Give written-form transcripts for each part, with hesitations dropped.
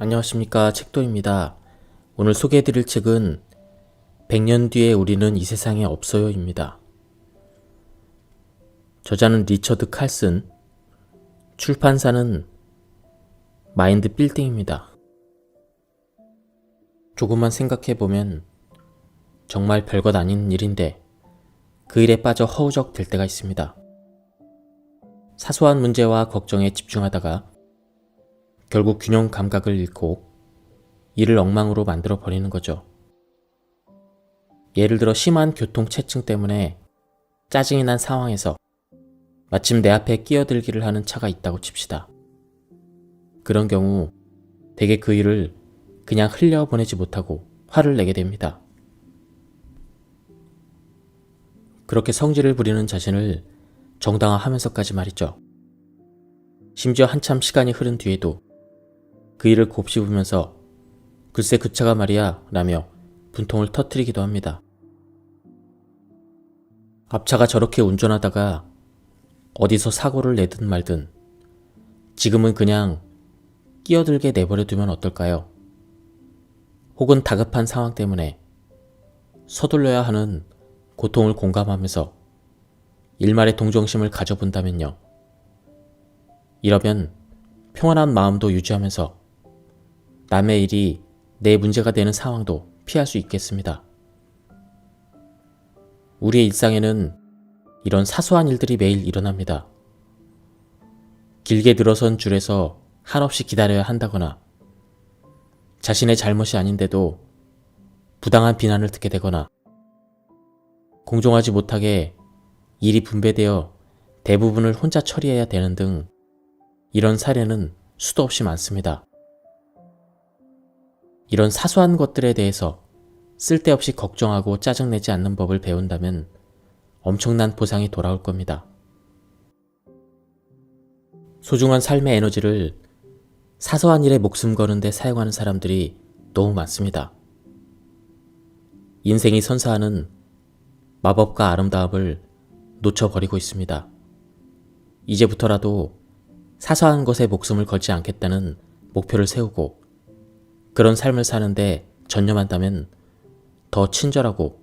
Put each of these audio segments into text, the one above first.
안녕하십니까, 책도입니다. 오늘 소개해드릴 책은 100년 뒤에 우리는 이 세상에 없어요 입니다. 저자는 리처드 칼슨, 출판사는 마인드 빌딩입니다. 조금만 생각해보면 정말 별것 아닌 일인데 그 일에 빠져 허우적 될 때가 있습니다. 사소한 문제와 걱정에 집중하다가 결국 균형 감각을 잃고 일을 엉망으로 만들어 버리는 거죠. 예를 들어 심한 교통체증 때문에 짜증이 난 상황에서 마침 내 앞에 끼어들기를 하는 차가 있다고 칩시다. 그런 경우 대개 그 일을 그냥 흘려보내지 못하고 화를 내게 됩니다. 그렇게 성질을 부리는 자신을 정당화하면서까지 말이죠. 심지어 한참 시간이 흐른 뒤에도 그 일을 곱씹으면서 글쎄 그 차가 말이야 라며 분통을 터뜨리기도 합니다. 앞차가 저렇게 운전하다가 어디서 사고를 내든 말든 지금은 그냥 끼어들게 내버려 두면 어떨까요? 혹은 다급한 상황 때문에 서둘러야 하는 고통을 공감하면서 일말의 동정심을 가져본다면요. 이러면 평안한 마음도 유지하면서 남의 일이 내 문제가 되는 상황도 피할 수 있겠습니다. 우리의 일상에는 이런 사소한 일들이 매일 일어납니다. 길게 늘어선 줄에서 한없이 기다려야 한다거나 자신의 잘못이 아닌데도 부당한 비난을 듣게 되거나 공정하지 못하게 일이 분배되어 대부분을 혼자 처리해야 되는 등 이런 사례는 수도 없이 많습니다. 이런 사소한 것들에 대해서 쓸데없이 걱정하고 짜증내지 않는 법을 배운다면 엄청난 보상이 돌아올 겁니다. 소중한 삶의 에너지를 사소한 일에 목숨 거는 데 사용하는 사람들이 너무 많습니다. 인생이 선사하는 마법과 아름다움을 놓쳐버리고 있습니다. 이제부터라도 사소한 것에 목숨을 걸지 않겠다는 목표를 세우고 그런 삶을 사는데 전념한다면 더 친절하고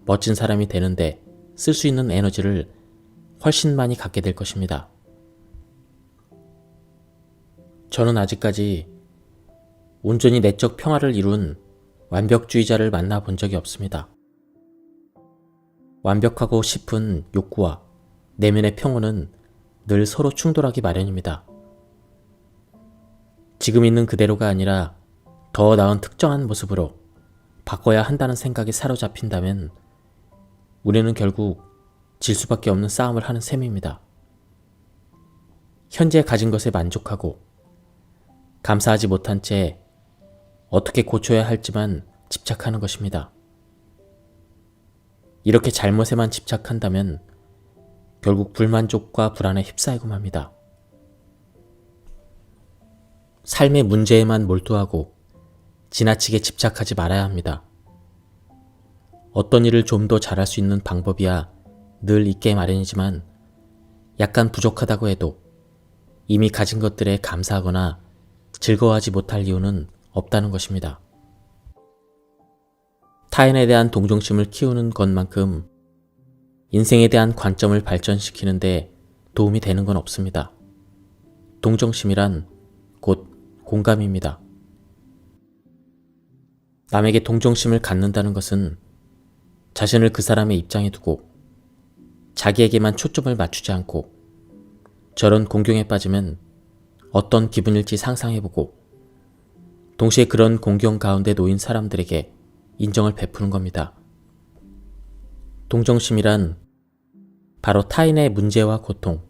멋진 사람이 되는데 쓸 수 있는 에너지를 훨씬 많이 갖게 될 것입니다. 저는 아직까지 온전히 내적 평화를 이룬 완벽주의자를 만나본 적이 없습니다. 완벽하고 싶은 욕구와 내면의 평온은 늘 서로 충돌하기 마련입니다. 지금 있는 그대로가 아니라 더 나은 특정한 모습으로 바꿔야 한다는 생각이 사로잡힌다면 우리는 결국 질 수밖에 없는 싸움을 하는 셈입니다. 현재 가진 것에 만족하고 감사하지 못한 채 어떻게 고쳐야 할지만 집착하는 것입니다. 이렇게 잘못에만 집착한다면 결국 불만족과 불안에 휩싸이고 맙니다. 삶의 문제에만 몰두하고 지나치게 집착하지 말아야 합니다. 어떤 일을 좀 더 잘할 수 있는 방법이야 늘 있게 마련이지만 약간 부족하다고 해도 이미 가진 것들에 감사하거나 즐거워하지 못할 이유는 없다는 것입니다. 타인에 대한 동정심을 키우는 것만큼 인생에 대한 관점을 발전시키는데 도움이 되는 건 없습니다. 동정심이란 곧 공감입니다. 남에게 동정심을 갖는다는 것은 자신을 그 사람의 입장에 두고 자기에게만 초점을 맞추지 않고 저런 공경에 빠지면 어떤 기분일지 상상해보고 동시에 그런 공경 가운데 놓인 사람들에게 인정을 베푸는 겁니다. 동정심이란 바로 타인의 문제와 고통,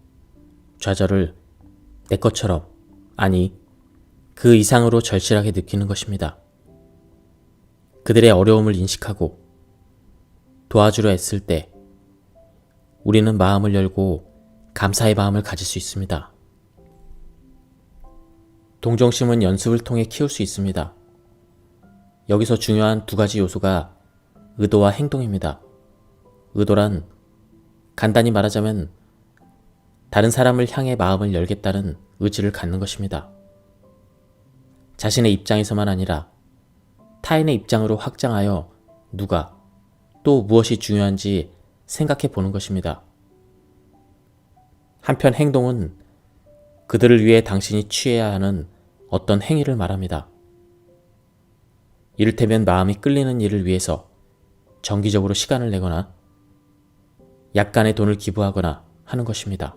좌절을 내 것처럼, 아니 그 이상으로 절실하게 느끼는 것입니다. 그들의 어려움을 인식하고 도와주려 애쓸 때 우리는 마음을 열고 감사의 마음을 가질 수 있습니다. 동정심은 연습을 통해 키울 수 있습니다. 여기서 중요한 두 가지 요소가 의도와 행동입니다. 의도란 간단히 말하자면 다른 사람을 향해 마음을 열겠다는 의지를 갖는 것입니다. 자신의 입장에서만 아니라 타인의 입장으로 확장하여 누가 또 무엇이 중요한지 생각해 보는 것입니다. 한편 행동은 그들을 위해 당신이 취해야 하는 어떤 행위를 말합니다. 이를테면 마음이 끌리는 일을 위해서 정기적으로 시간을 내거나 약간의 돈을 기부하거나 하는 것입니다.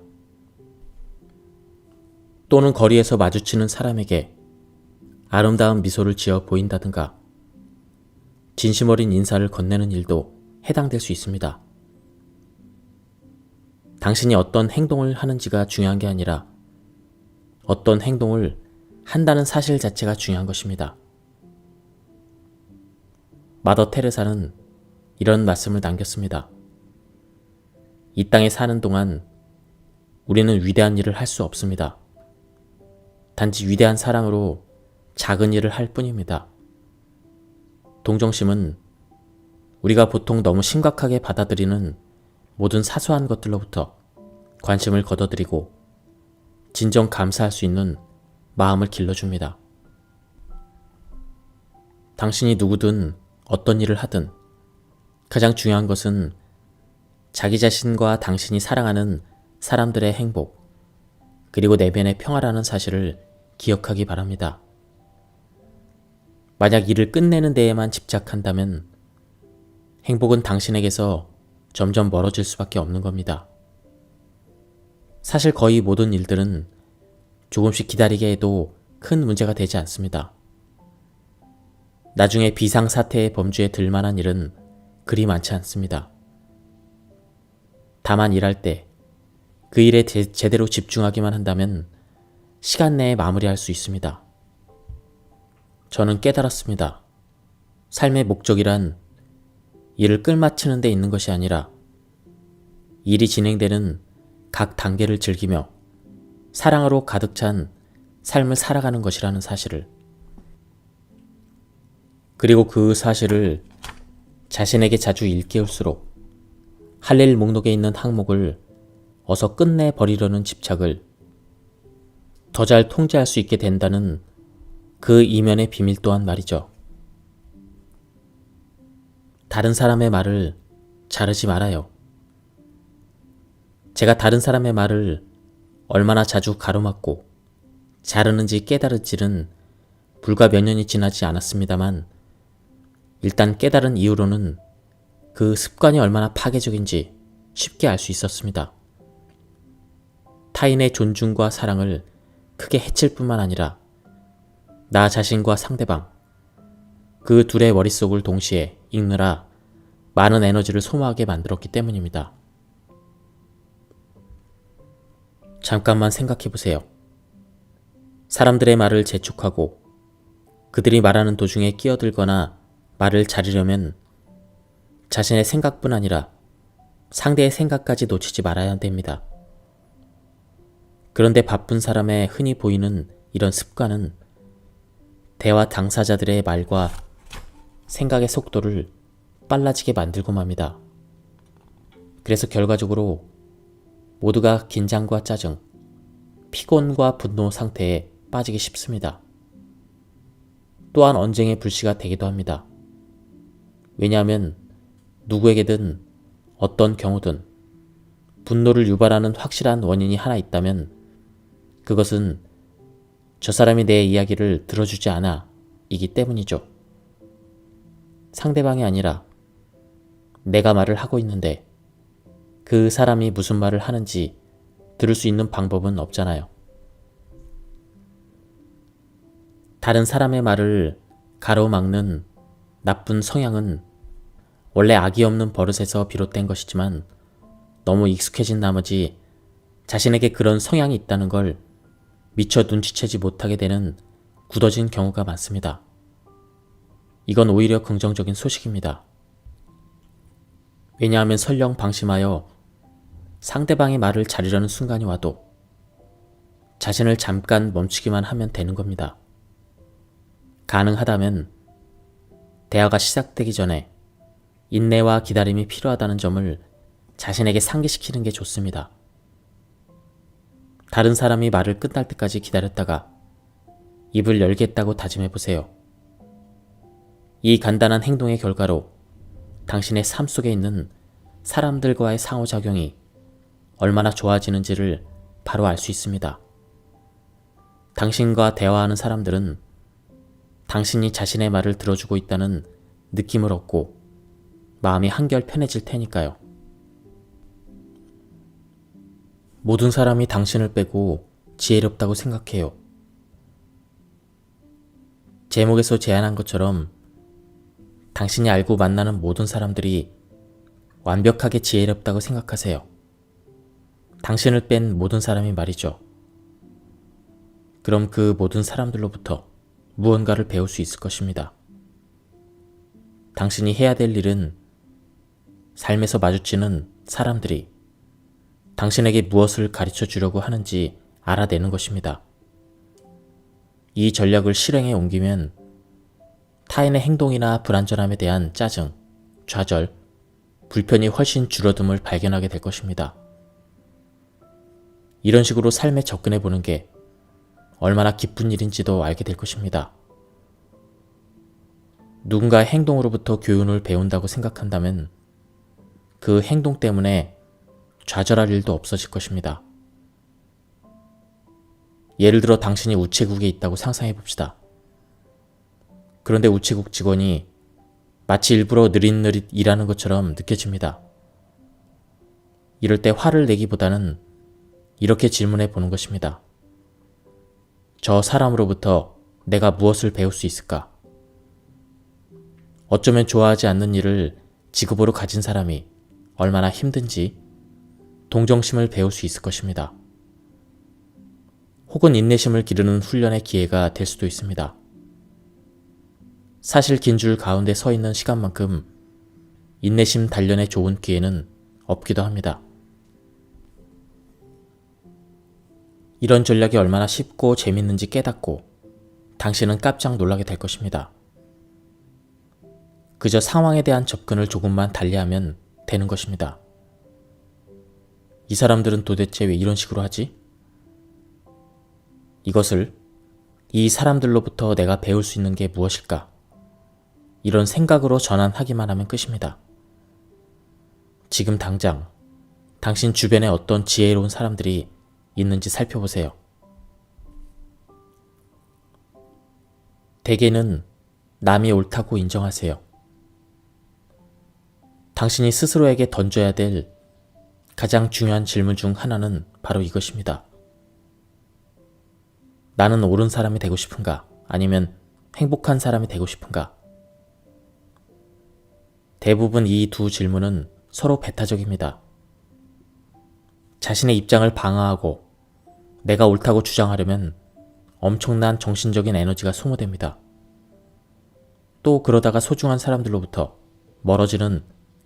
또는 거리에서 마주치는 사람에게 아름다운 미소를 지어 보인다든가 진심 어린 인사를 건네는 일도 해당될 수 있습니다. 당신이 어떤 행동을 하는지가 중요한 게 아니라 어떤 행동을 한다는 사실 자체가 중요한 것입니다. 마더 테레사는 이런 말씀을 남겼습니다. 이 땅에 사는 동안 우리는 위대한 일을 할 수 없습니다. 단지 위대한 사랑으로 작은 일을 할 뿐입니다. 동정심은 우리가 보통 너무 심각하게 받아들이는 모든 사소한 것들로부터 관심을 걷어들이고 진정 감사할 수 있는 마음을 길러줍니다. 당신이 누구든 어떤 일을 하든 가장 중요한 것은 자기 자신과 당신이 사랑하는 사람들의 행복, 그리고 내면의 평화라는 사실을 기억하기 바랍니다. 만약 일을 끝내는 데에만 집착한다면 행복은 당신에게서 점점 멀어질 수밖에 없는 겁니다. 사실 거의 모든 일들은 조금씩 기다리게 해도 큰 문제가 되지 않습니다. 나중에 비상사태의 범주에 들만한 일은 그리 많지 않습니다. 다만 일할 때 그 일에 제대로 집중하기만 한다면 시간 내에 마무리할 수 있습니다. 저는 깨달았습니다. 삶의 목적이란 일을 끝마치는 데 있는 것이 아니라 일이 진행되는 각 단계를 즐기며 사랑으로 가득 찬 삶을 살아가는 것이라는 사실을, 그리고 그 사실을 자신에게 자주 일깨울수록 할 일 목록에 있는 항목을 어서 끝내버리려는 집착을 더 잘 통제할 수 있게 된다는 그 이면의 비밀 또한 말이죠. 다른 사람의 말을 자르지 말아요. 제가 다른 사람의 말을 얼마나 자주 가로막고 자르는지 깨달을지는 불과 몇 년이 지나지 않았습니다만 일단 깨달은 이후로는 그 습관이 얼마나 파괴적인지 쉽게 알 수 있었습니다. 타인의 존중과 사랑을 크게 해칠 뿐만 아니라 나 자신과 상대방, 그 둘의 머릿속을 동시에 읽느라 많은 에너지를 소모하게 만들었기 때문입니다. 잠깐만 생각해 보세요. 사람들의 말을 재촉하고 그들이 말하는 도중에 끼어들거나 말을 자르려면 자신의 생각뿐 아니라 상대의 생각까지 놓치지 말아야 됩니다. 그런데 바쁜 사람의 흔히 보이는 이런 습관은 대화 당사자들의 말과 생각의 속도를 빨라지게 만들고 맙니다. 그래서 결과적으로 모두가 긴장과 짜증, 피곤과 분노 상태에 빠지기 쉽습니다. 또한 언쟁의 불씨가 되기도 합니다. 왜냐하면 누구에게든 어떤 경우든 분노를 유발하는 확실한 원인이 하나 있다면 그것은 저 사람이 내 이야기를 들어주지 않아 이기 때문이죠. 상대방이 아니라 내가 말을 하고 있는데 그 사람이 무슨 말을 하는지 들을 수 있는 방법은 없잖아요. 다른 사람의 말을 가로막는 나쁜 성향은 원래 악이 없는 버릇에서 비롯된 것이지만 너무 익숙해진 나머지 자신에게 그런 성향이 있다는 걸 미처 눈치채지 못하게 되는 굳어진 경우가 많습니다. 이건 오히려 긍정적인 소식입니다. 왜냐하면 설령 방심하여 상대방의 말을 자르려는 순간이 와도 자신을 잠깐 멈추기만 하면 되는 겁니다. 가능하다면 대화가 시작되기 전에 인내와 기다림이 필요하다는 점을 자신에게 상기시키는 게 좋습니다. 다른 사람이 말을 끝날 때까지 기다렸다가 입을 열겠다고 다짐해보세요. 이 간단한 행동의 결과로 당신의 삶 속에 있는 사람들과의 상호작용이 얼마나 좋아지는지를 바로 알 수 있습니다. 당신과 대화하는 사람들은 당신이 자신의 말을 들어주고 있다는 느낌을 얻고 마음이 한결 편해질 테니까요. 모든 사람이 당신을 빼고 지혜롭다고 생각해요. 제목에서 제안한 것처럼 당신이 알고 만나는 모든 사람들이 완벽하게 지혜롭다고 생각하세요. 당신을 뺀 모든 사람이 말이죠. 그럼 그 모든 사람들로부터 무언가를 배울 수 있을 것입니다. 당신이 해야 될 일은 삶에서 마주치는 사람들이 당신에게 무엇을 가르쳐 주려고 하는지 알아내는 것입니다. 이 전략을 실행에 옮기면 타인의 행동이나 불완전함에 대한 짜증, 좌절, 불편이 훨씬 줄어듦을 발견하게 될 것입니다. 이런 식으로 삶에 접근해 보는 게 얼마나 기쁜 일인지도 알게 될 것입니다. 누군가의 행동으로부터 교훈을 배운다고 생각한다면 그 행동 때문에 좌절할 일도 없어질 것입니다. 예를 들어 당신이 우체국에 있다고 상상해 봅시다. 그런데 우체국 직원이 마치 일부러 느릿느릿 일하는 것처럼 느껴집니다. 이럴 때 화를 내기보다는 이렇게 질문해 보는 것입니다. 저 사람으로부터 내가 무엇을 배울 수 있을까? 어쩌면 좋아하지 않는 일을 직업으로 가진 사람이 얼마나 힘든지 동정심을 배울 수 있을 것입니다. 혹은 인내심을 기르는 훈련의 기회가 될 수도 있습니다. 사실 긴 줄 가운데 서 있는 시간만큼 인내심 단련에 좋은 기회는 없기도 합니다. 이런 전략이 얼마나 쉽고 재밌는지 깨닫고 당신은 깜짝 놀라게 될 것입니다. 그저 상황에 대한 접근을 조금만 달리하면 되는 것입니다. 이 사람들은 도대체 왜 이런 식으로 하지? 이것을 이 사람들로부터 내가 배울 수 있는 게 무엇일까? 이런 생각으로 전환하기만 하면 끝입니다. 지금 당장 당신 주변에 어떤 지혜로운 사람들이 있는지 살펴보세요. 대개는 남이 옳다고 인정하세요. 당신이 스스로에게 던져야 될 가장 중요한 질문 중 하나는 바로 이것입니다. 나는 옳은 사람이 되고 싶은가? 아니면 행복한 사람이 되고 싶은가? 대부분 이 두 질문은 서로 배타적입니다. 자신의 입장을 방어하고 내가 옳다고 주장하려면 엄청난 정신적인 에너지가 소모됩니다. 또 그러다가 소중한 사람들로부터 멀어지는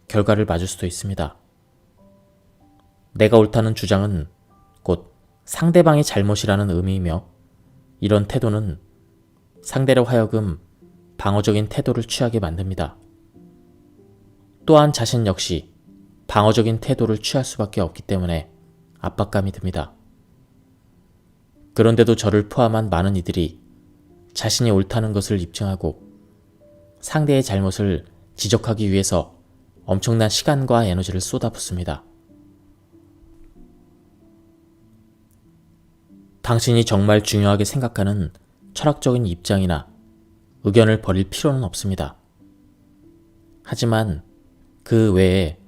결과를 맞을 수도 있습니다. 내가 옳다는 주장은 곧 상대방의 잘못이라는 의미이며 이런 태도는 상대로 하여금 방어적인 태도를 취하게 만듭니다. 또한 자신 역시 방어적인 태도를 취할 수밖에 없기 때문에 압박감이 듭니다. 그런데도 저를 포함한 많은 이들이 자신이 옳다는 것을 입증하고 상대의 잘못을 지적하기 위해서 엄청난 시간과 에너지를 쏟아붓습니다. 당신이 정말 중요하게 생각하는 철학적인 입장이나 의견을 버릴 필요는 없습니다. 하지만 그 외에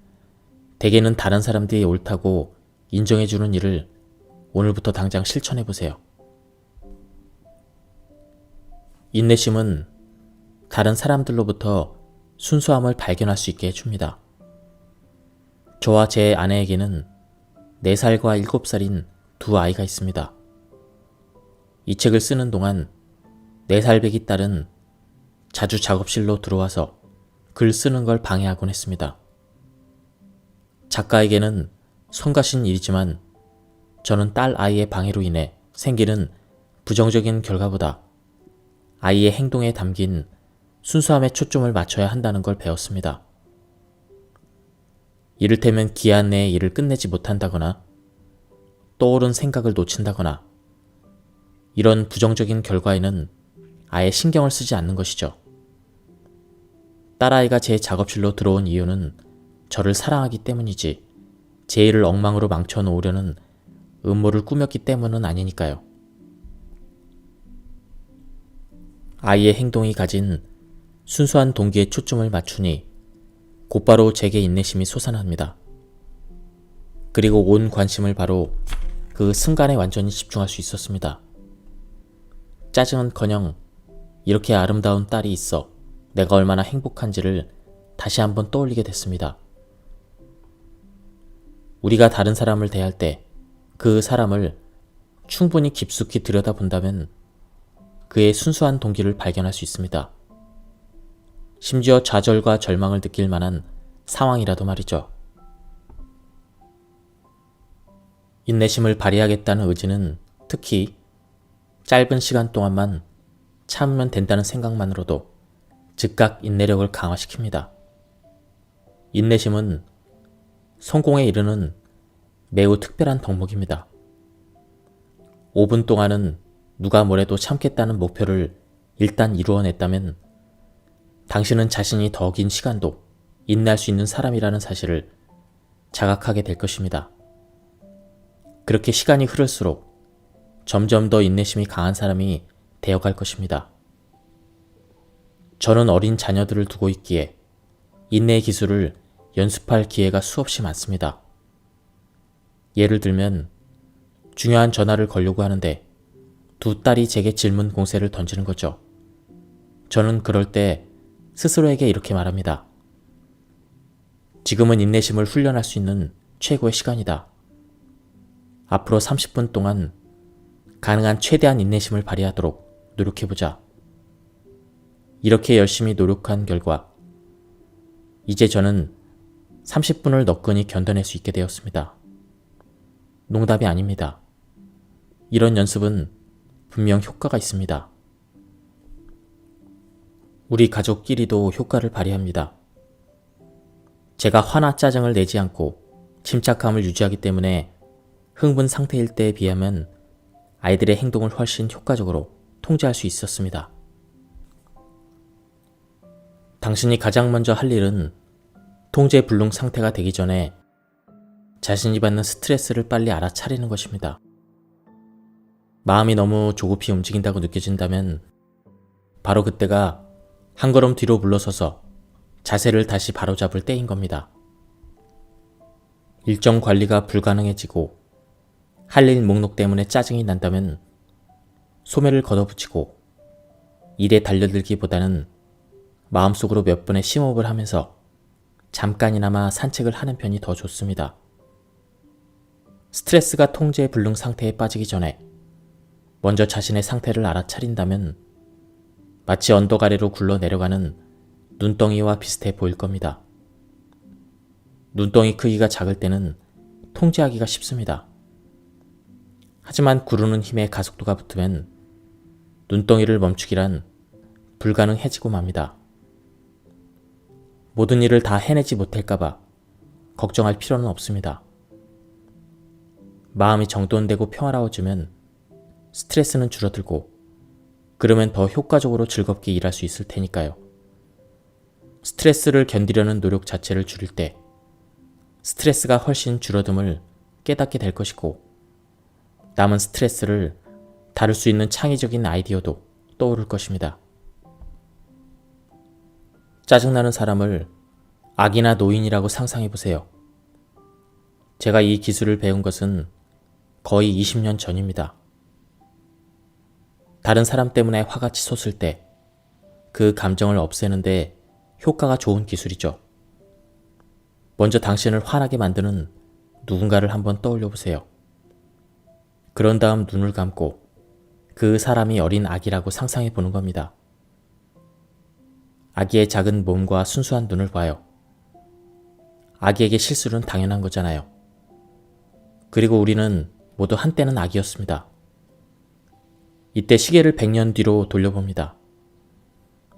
대개는 다른 사람들이 옳다고 인정해주는 일을 오늘부터 당장 실천해보세요. 인내심은 다른 사람들로부터 순수함을 발견할 수 있게 해줍니다. 저와 제 아내에게는 4살과 7살인 두 아이가 있습니다. 이 책을 쓰는 동안 4살 배기 딸은 자주 작업실로 들어와서 글 쓰는 걸 방해하곤 했습니다. 작가에게는 성가신 일이지만 저는 딸 아이의 방해로 인해 생기는 부정적인 결과보다 아이의 행동에 담긴 순수함에 초점을 맞춰야 한다는 걸 배웠습니다. 이를테면 기한 내에 일을 끝내지 못한다거나 떠오른 생각을 놓친다거나 이런 부정적인 결과에는 아예 신경을 쓰지 않는 것이죠. 딸아이가 제 작업실로 들어온 이유는 저를 사랑하기 때문이지 제 일을 엉망으로 망쳐놓으려는 음모를 꾸몄기 때문은 아니니까요. 아이의 행동이 가진 순수한 동기에 초점을 맞추니 곧바로 제게 인내심이 솟아납니다. 그리고 온 관심을 바로 그 순간에 완전히 집중할 수 있었습니다. 짜증은커녕 이렇게 아름다운 딸이 있어 내가 얼마나 행복한지를 다시 한번 떠올리게 됐습니다. 우리가 다른 사람을 대할 때 그 사람을 충분히 깊숙이 들여다본다면 그의 순수한 동기를 발견할 수 있습니다. 심지어 좌절과 절망을 느낄 만한 상황이라도 말이죠. 인내심을 발휘하겠다는 의지는 특히 짧은 시간 동안만 참으면 된다는 생각만으로도 즉각 인내력을 강화시킵니다. 인내심은 성공에 이르는 매우 특별한 덕목입니다. 5분 동안은 누가 뭐래도 참겠다는 목표를 일단 이루어냈다면 당신은 자신이 더 긴 시간도 인내할 수 있는 사람이라는 사실을 자각하게 될 것입니다. 그렇게 시간이 흐를수록 점점 더 인내심이 강한 사람이 되어갈 것입니다. 저는 어린 자녀들을 두고 있기에 인내의 기술을 연습할 기회가 수없이 많습니다. 예를 들면 중요한 전화를 걸려고 하는데 두 딸이 제게 질문 공세를 던지는 거죠. 저는 그럴 때 스스로에게 이렇게 말합니다. 지금은 인내심을 훈련할 수 있는 최고의 시간이다. 앞으로 30분 동안 가능한 최대한 인내심을 발휘하도록 노력해보자. 이렇게 열심히 노력한 결과 이제 저는 30분을 너끈히 견뎌낼 수 있게 되었습니다. 농담이 아닙니다. 이런 연습은 분명 효과가 있습니다. 우리 가족끼리도 효과를 발휘합니다. 제가 화나 짜증을 내지 않고 침착함을 유지하기 때문에 흥분 상태일 때에 비하면 아이들의 행동을 훨씬 효과적으로 통제할 수 있었습니다. 당신이 가장 먼저 할 일은 통제 불능 상태가 되기 전에 자신이 받는 스트레스를 빨리 알아차리는 것입니다. 마음이 너무 조급히 움직인다고 느껴진다면 바로 그때가 한 걸음 뒤로 물러서서 자세를 다시 바로잡을 때인 겁니다. 일정 관리가 불가능해지고 할 일 목록 때문에 짜증이 난다면 소매를 걷어붙이고 일에 달려들기보다는 마음속으로 몇 번의 심호흡을 하면서 잠깐이나마 산책을 하는 편이 더 좋습니다. 스트레스가 통제 불능 상태에 빠지기 전에 먼저 자신의 상태를 알아차린다면 마치 언덕 아래로 굴러 내려가는 눈덩이와 비슷해 보일 겁니다. 눈덩이 크기가 작을 때는 통제하기가 쉽습니다. 하지만 구르는 힘에 가속도가 붙으면 눈덩이를 멈추기란 불가능해지고 맙니다. 모든 일을 다 해내지 못할까봐 걱정할 필요는 없습니다. 마음이 정돈되고 평화로워지면 스트레스는 줄어들고 그러면 더 효과적으로 즐겁게 일할 수 있을 테니까요. 스트레스를 견디려는 노력 자체를 줄일 때 스트레스가 훨씬 줄어듦을 깨닫게 될 것이고 남은 스트레스를 다룰 수 있는 창의적인 아이디어도 떠오를 것입니다. 짜증나는 사람을 악이나 노인이라고 상상해보세요. 제가 이 기술을 배운 것은 거의 20년 전입니다. 다른 사람 때문에 화가 치솟을 때 그 감정을 없애는데 효과가 좋은 기술이죠. 먼저 당신을 화나게 만드는 누군가를 한번 떠올려 보세요. 그런 다음 눈을 감고 그 사람이 어린 아기라고 상상해 보는 겁니다. 아기의 작은 몸과 순수한 눈을 봐요. 아기에게 실수는 당연한 거잖아요. 그리고 우리는 모두 한때는 아기였습니다. 이때 시계를 100년 뒤로 돌려봅니다.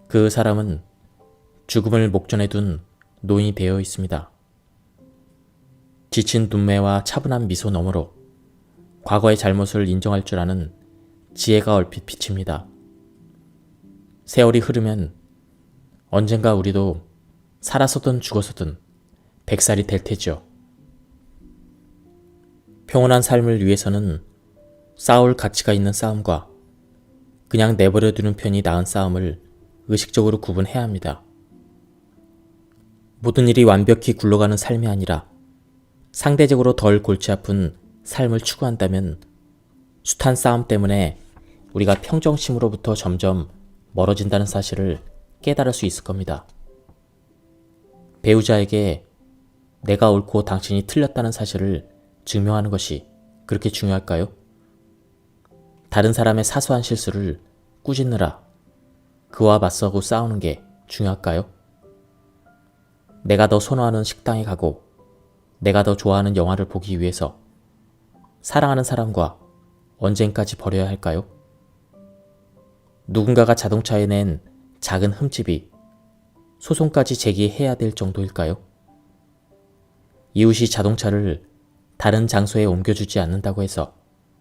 그 사람은 죽음을 목전에 둔 노인이 되어 있습니다. 지친 눈매와 차분한 미소 너머로 과거의 잘못을 인정할 줄 아는 지혜가 얼핏 비칩니다. 세월이 흐르면 언젠가 우리도 살아서든 죽어서든 100살이 될 테죠. 평온한 삶을 위해서는 싸울 가치가 있는 싸움과 그냥 내버려두는 편이 나은 싸움을 의식적으로 구분해야 합니다. 모든 일이 완벽히 굴러가는 삶이 아니라 상대적으로 덜 골치 아픈 삶을 추구한다면 숱한 싸움 때문에 우리가 평정심으로부터 점점 멀어진다는 사실을 깨달을 수 있을 겁니다. 배우자에게 내가 옳고 당신이 틀렸다는 사실을 증명하는 것이 그렇게 중요할까요? 다른 사람의 사소한 실수를 꾸짖느라 그와 맞서고 싸우는 게 중요할까요? 내가 더 선호하는 식당에 가고 내가 더 좋아하는 영화를 보기 위해서 사랑하는 사람과 언젠까지 버려야 할까요? 누군가가 자동차에 낸 작은 흠집이 소송까지 제기해야 될 정도일까요? 이웃이 자동차를 다른 장소에 옮겨주지 않는다고 해서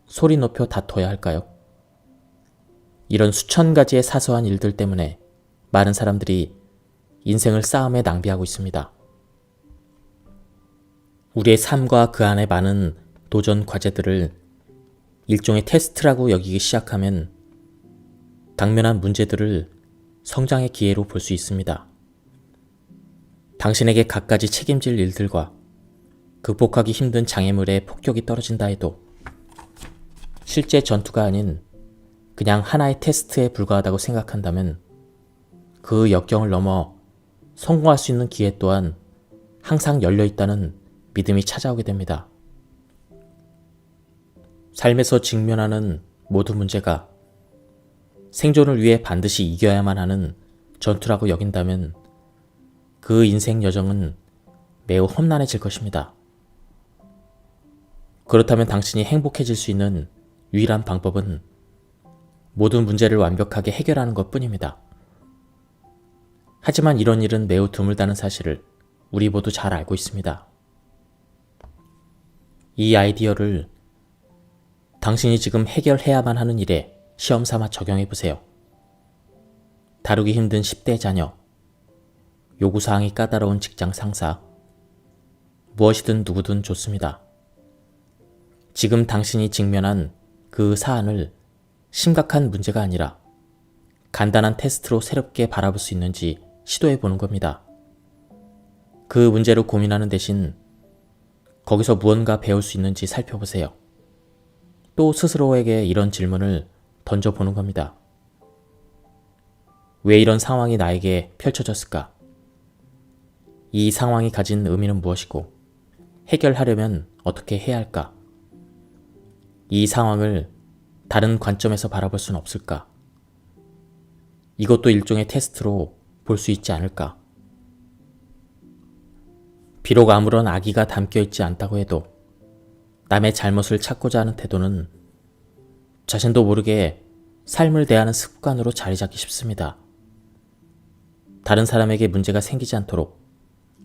소리 높여 다퉈야 할까요? 이런 수천 가지의 사소한 일들 때문에 많은 사람들이 인생을 싸움에 낭비하고 있습니다. 우리의 삶과 그 안에 많은 도전 과제들을 일종의 테스트라고 여기기 시작하면 당면한 문제들을 성장의 기회로 볼 수 있습니다. 당신에게 갖가지 책임질 일들과 극복하기 힘든 장애물에 폭격이 떨어진다 해도 실제 전투가 아닌 그냥 하나의 테스트에 불과하다고 생각한다면 그 역경을 넘어 성공할 수 있는 기회 또한 항상 열려있다는 믿음이 찾아오게 됩니다. 삶에서 직면하는 모든 문제가 생존을 위해 반드시 이겨야만 하는 전투라고 여긴다면 그 인생 여정은 매우 험난해질 것입니다. 그렇다면 당신이 행복해질 수 있는 유일한 방법은 모든 문제를 완벽하게 해결하는 것 뿐입니다. 하지만 이런 일은 매우 드물다는 사실을 우리 모두 잘 알고 있습니다. 이 아이디어를 당신이 지금 해결해야만 하는 일에 시험 삼아 적용해 보세요. 다루기 힘든 10대 자녀, 요구사항이 까다로운 직장 상사, 무엇이든 누구든 좋습니다. 지금 당신이 직면한 그 사안을 심각한 문제가 아니라 간단한 테스트로 새롭게 바라볼 수 있는지 시도해 보는 겁니다. 그 문제를 고민하는 대신 거기서 무언가 배울 수 있는지 살펴보세요. 또 스스로에게 이런 질문을 던져보는 겁니다. 왜 이런 상황이 나에게 펼쳐졌을까? 이 상황이 가진 의미는 무엇이고 해결하려면 어떻게 해야 할까? 이 상황을 다른 관점에서 바라볼 수는 없을까? 이것도 일종의 테스트로 볼 수 있지 않을까? 비록 아무런 악의가 담겨있지 않다고 해도 남의 잘못을 찾고자 하는 태도는 자신도 모르게 삶을 대하는 습관으로 자리 잡기 쉽습니다. 다른 사람에게 문제가 생기지 않도록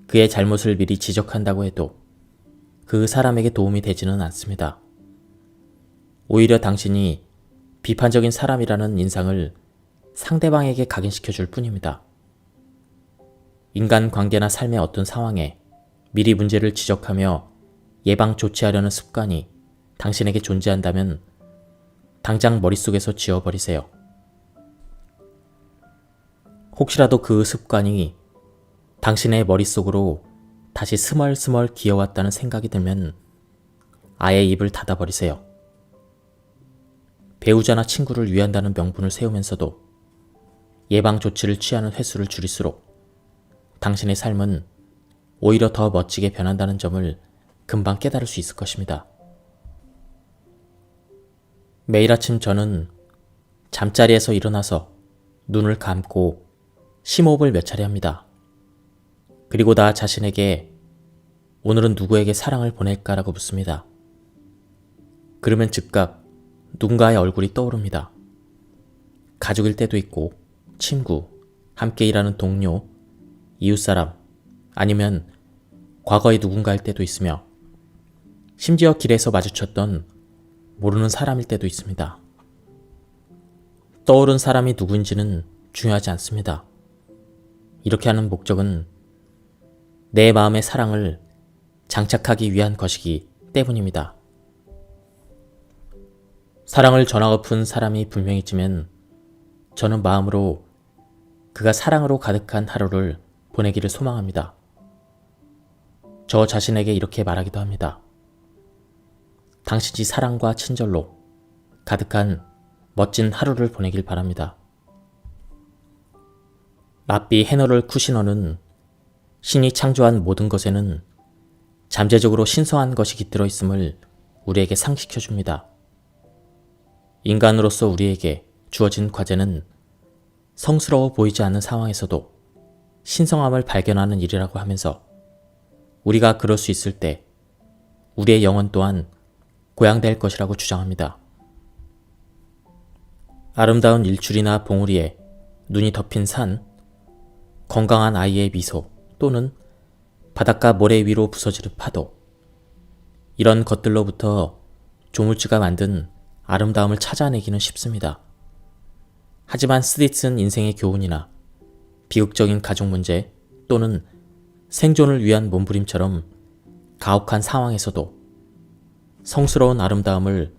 그의 잘못을 미리 지적한다고 해도 그 사람에게 도움이 되지는 않습니다. 오히려 당신이 비판적인 사람이라는 인상을 상대방에게 각인시켜 줄 뿐입니다. 인간관계나 삶의 어떤 상황에 미리 문제를 지적하며 예방 조치하려는 습관이 당신에게 존재한다면 당장 머릿속에서 지워버리세요. 혹시라도 그 습관이 당신의 머릿속으로 다시 스멀스멀 기어왔다는 생각이 들면 아예 입을 닫아버리세요. 배우자나 친구를 위한다는 명분을 세우면서도 예방 조치를 취하는 횟수를 줄일수록 당신의 삶은 오히려 더 멋지게 변한다는 점을 금방 깨달을 수 있을 것입니다. 매일 아침 저는 잠자리에서 일어나서 눈을 감고 심호흡을 몇 차례 합니다. 그리고 나 자신에게 오늘은 누구에게 사랑을 보낼까라고 묻습니다. 그러면 즉각 누군가의 얼굴이 떠오릅니다. 가족일 때도 있고 친구, 함께 일하는 동료, 이웃사람, 아니면 과거의 누군가일 때도 있으며 심지어 길에서 마주쳤던 모르는 사람일 때도 있습니다. 떠오른 사람이 누구인지는 중요하지 않습니다. 이렇게 하는 목적은 내 마음의 사랑을 장착하기 위한 것이기 때문입니다. 사랑을 전하고픈 사람이 분명히 있지만 저는 마음으로 그가 사랑으로 가득한 하루를 보내기를 소망합니다. 저 자신에게 이렇게 말하기도 합니다. 당신이 사랑과 친절로 가득한 멋진 하루를 보내길 바랍니다. 랍비 헤너럴 쿠시너는 신이 창조한 모든 것에는 잠재적으로 신성한 것이 깃들어 있음을 우리에게 상기시켜 줍니다. 인간으로서 우리에게 주어진 과제는 성스러워 보이지 않는 상황에서도 신성함을 발견하는 일이라고 하면서 우리가 그럴 수 있을 때 우리의 영혼 또한 고양될 것이라고 주장합니다. 아름다운 일출이나 봉우리에 눈이 덮인 산, 건강한 아이의 미소 또는 바닷가 모래 위로 부서지는 파도, 이런 것들로부터 조물주가 만든 아름다움을 찾아내기는 쉽습니다. 하지만 쓰디쓴 인생의 교훈이나 비극적인 가족 문제 또는 생존을 위한 몸부림처럼 가혹한 상황에서도 성스러운 아름다움을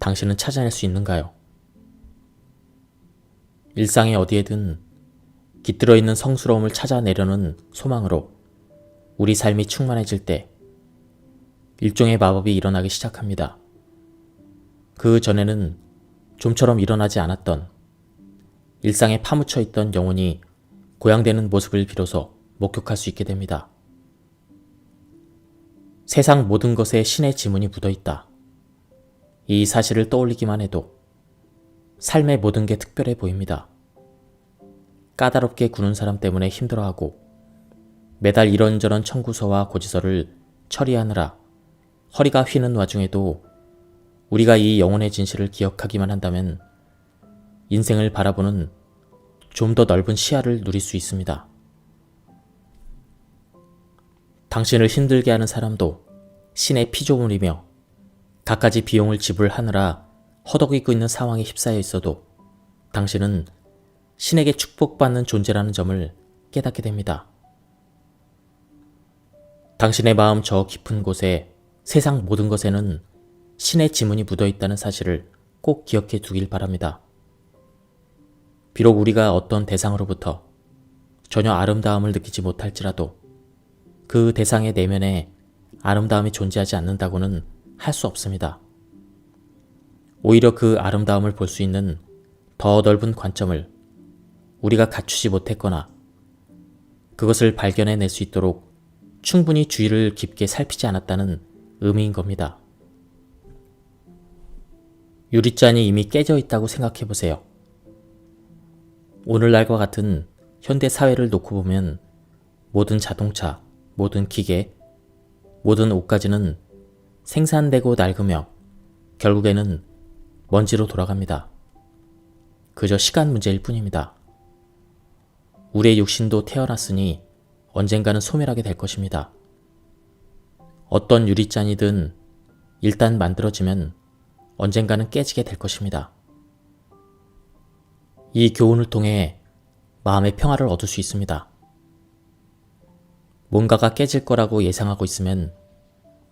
당신은 찾아낼 수 있는가요? 일상의 어디에든 깃들어 있는 성스러움을 찾아내려는 소망으로 우리 삶이 충만해질 때 일종의 마법이 일어나기 시작합니다. 그 전에는 좀처럼 일어나지 않았던 일상에 파묻혀 있던 영혼이 고양되는 모습을 비로소 목격할 수 있게 됩니다. 세상 모든 것에 신의 지문이 묻어 있다. 이 사실을 떠올리기만 해도 삶의 모든 게 특별해 보입니다. 까다롭게 구는 사람 때문에 힘들어하고 매달 이런저런 청구서와 고지서를 처리하느라 허리가 휘는 와중에도 우리가 이 영혼의 진실을 기억하기만 한다면 인생을 바라보는 좀 더 넓은 시야를 누릴 수 있습니다. 당신을 힘들게 하는 사람도 신의 피조물이며 갖가지 비용을 지불하느라 허덕이고 있는 상황에 휩싸여 있어도 당신은 신에게 축복받는 존재라는 점을 깨닫게 됩니다. 당신의 마음 저 깊은 곳에 세상 모든 것에는 신의 지문이 묻어 있다는 사실을 꼭 기억해 두길 바랍니다. 비록 우리가 어떤 대상으로부터 전혀 아름다움을 느끼지 못할지라도 그 대상의 내면에 아름다움이 존재하지 않는다고는 할 수 없습니다. 오히려 그 아름다움을 볼 수 있는 더 넓은 관점을 우리가 갖추지 못했거나 그것을 발견해낼 수 있도록 충분히 주의를 깊게 살피지 않았다는 의미인 겁니다. 유리잔이 이미 깨져 있다고 생각해 보세요. 오늘날과 같은 현대 사회를 놓고 보면 모든 자동차, 모든 기계, 모든 옷까지는 생산되고 낡으며 결국에는 먼지로 돌아갑니다. 그저 시간 문제일 뿐입니다. 우리의 육신도 태어났으니 언젠가는 소멸하게 될 것입니다. 어떤 유리잔이든 일단 만들어지면 언젠가는 깨지게 될 것입니다. 이 교훈을 통해 마음의 평화를 얻을 수 있습니다. 뭔가가 깨질 거라고 예상하고 있으면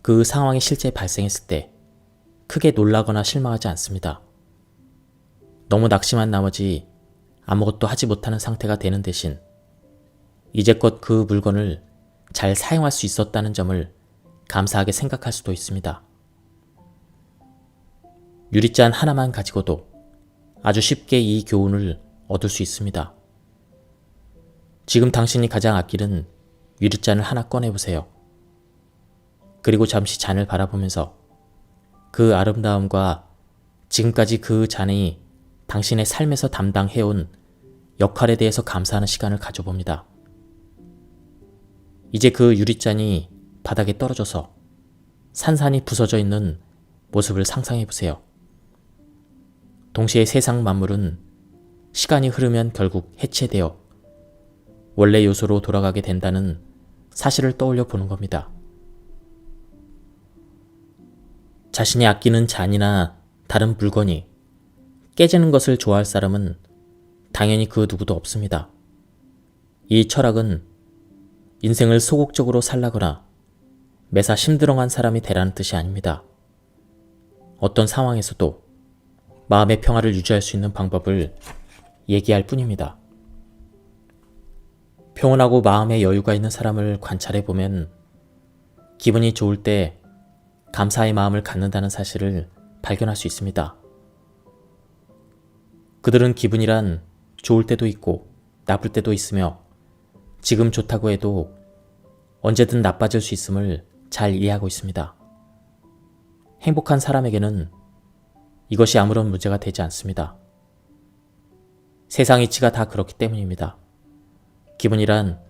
그 상황이 실제 발생했을 때 크게 놀라거나 실망하지 않습니다. 너무 낙심한 나머지 아무것도 하지 못하는 상태가 되는 대신 이제껏 그 물건을 잘 사용할 수 있었다는 점을 감사하게 생각할 수도 있습니다. 유리잔 하나만 가지고도 아주 쉽게 이 교훈을 얻을 수 있습니다. 지금 당신이 가장 아끼는 유리잔을 하나 꺼내보세요. 그리고 잠시 잔을 바라보면서 그 아름다움과 지금까지 그 잔이 당신의 삶에서 담당해온 역할에 대해서 감사하는 시간을 가져봅니다. 이제 그 유리잔이 바닥에 떨어져서 산산이 부서져 있는 모습을 상상해보세요. 동시에 세상 만물은 시간이 흐르면 결국 해체되어 원래 요소로 돌아가게 된다는 사실을 떠올려 보는 겁니다. 자신이 아끼는 잔이나 다른 물건이 깨지는 것을 좋아할 사람은 당연히 그 누구도 없습니다. 이 철학은 인생을 소극적으로 살라거나 매사 심드렁한 사람이 되라는 뜻이 아닙니다. 어떤 상황에서도 마음의 평화를 유지할 수 있는 방법을 얘기할 뿐입니다. 평온하고 마음에 여유가 있는 사람을 관찰해 보면 기분이 좋을 때 감사의 마음을 갖는다는 사실을 발견할 수 있습니다. 그들은 기분이란 좋을 때도 있고 나쁠 때도 있으며 지금 좋다고 해도 언제든 나빠질 수 있음을 잘 이해하고 있습니다. 행복한 사람에게는 이것이 아무런 문제가 되지 않습니다. 세상 이치가 다 그렇기 때문입니다. 기분이란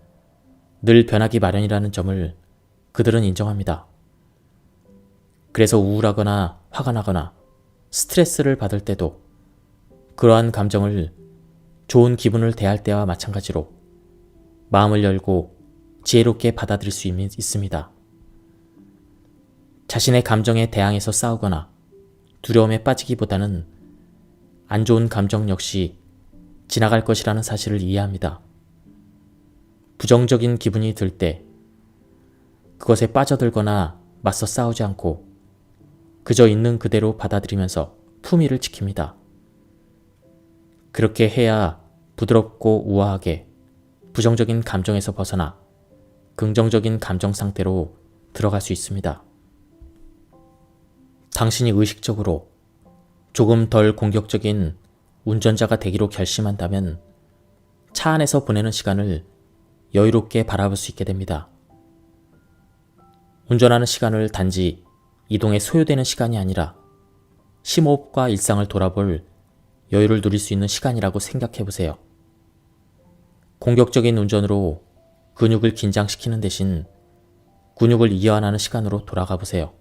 늘 변하기 마련이라는 점을 그들은 인정합니다. 그래서 우울하거나 화가 나거나 스트레스를 받을 때도 그러한 감정을 좋은 기분을 대할 때와 마찬가지로 마음을 열고 지혜롭게 받아들일 수 있습니다. 자신의 감정에 대항해서 싸우거나 두려움에 빠지기보다는 안 좋은 감정 역시 지나갈 것이라는 사실을 이해합니다. 부정적인 기분이 들 때 그것에 빠져들거나 맞서 싸우지 않고 그저 있는 그대로 받아들이면서 품위를 지킵니다. 그렇게 해야 부드럽고 우아하게 부정적인 감정에서 벗어나 긍정적인 감정 상태로 들어갈 수 있습니다. 당신이 의식적으로 조금 덜 공격적인 운전자가 되기로 결심한다면 차 안에서 보내는 시간을 여유롭게 바라볼 수 있게 됩니다. 운전하는 시간을 단지 이동에 소요되는 시간이 아니라 심호흡과 일상을 돌아볼 여유를 누릴 수 있는 시간이라고 생각해 보세요. 공격적인 운전으로 근육을 긴장시키는 대신 근육을 이완하는 시간으로 돌아가 보세요.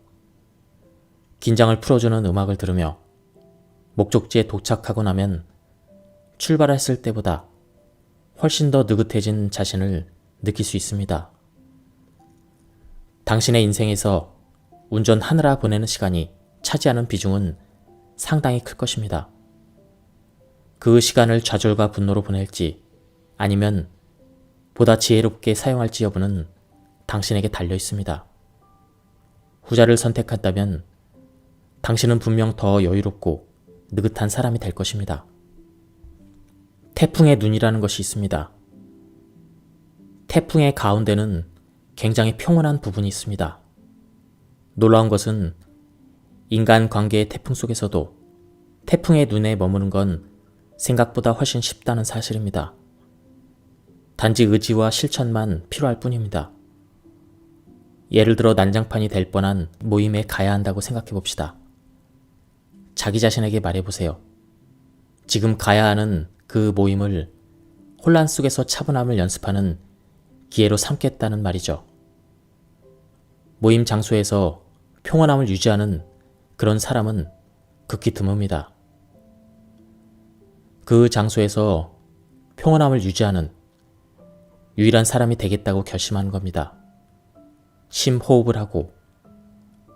긴장을 풀어주는 음악을 들으며 목적지에 도착하고 나면 출발했을 때보다 훨씬 더 느긋해진 자신을 느낄 수 있습니다. 당신의 인생에서 운전하느라 보내는 시간이 차지하는 비중은 상당히 클 것입니다. 그 시간을 좌절과 분노로 보낼지 아니면 보다 지혜롭게 사용할지 여부는 당신에게 달려 있습니다. 후자를 선택한다면 당신은 분명 더 여유롭고 느긋한 사람이 될 것입니다. 태풍의 눈이라는 것이 있습니다. 태풍의 가운데는 굉장히 평온한 부분이 있습니다. 놀라운 것은 인간관계의 태풍 속에서도 태풍의 눈에 머무는 건 생각보다 훨씬 쉽다는 사실입니다. 단지 의지와 실천만 필요할 뿐입니다. 예를 들어 난장판이 될 뻔한 모임에 가야 한다고 생각해 봅시다. 자기 자신에게 말해보세요. 지금 가야 하는 그 모임을 혼란 속에서 차분함을 연습하는 기회로 삼겠다는 말이죠. 모임 장소에서 평온함을 유지하는 그런 사람은 극히 드뭅니다. 그 장소에서 평온함을 유지하는 유일한 사람이 되겠다고 결심하는 겁니다. 심호흡을 하고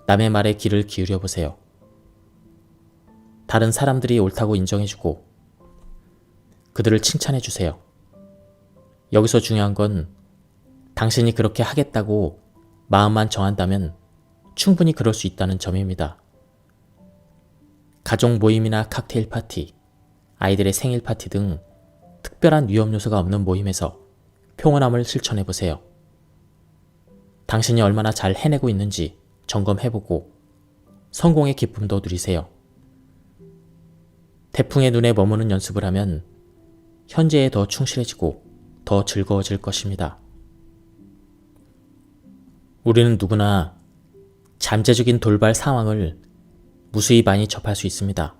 남의 말에 귀를 기울여 보세요. 다른 사람들이 옳다고 인정해주고 그들을 칭찬해주세요. 여기서 중요한 건 당신이 그렇게 하겠다고 마음만 정한다면 충분히 그럴 수 있다는 점입니다. 가족 모임이나 칵테일 파티, 아이들의 생일 파티 등 특별한 위험 요소가 없는 모임에서 평온함을 실천해보세요. 당신이 얼마나 잘 해내고 있는지 점검해보고 성공의 기쁨도 누리세요. 태풍의 눈에 머무는 연습을 하면 현재에 더 충실해지고 더 즐거워질 것입니다. 우리는 누구나 잠재적인 돌발 상황을 무수히 많이 접할 수 있습니다.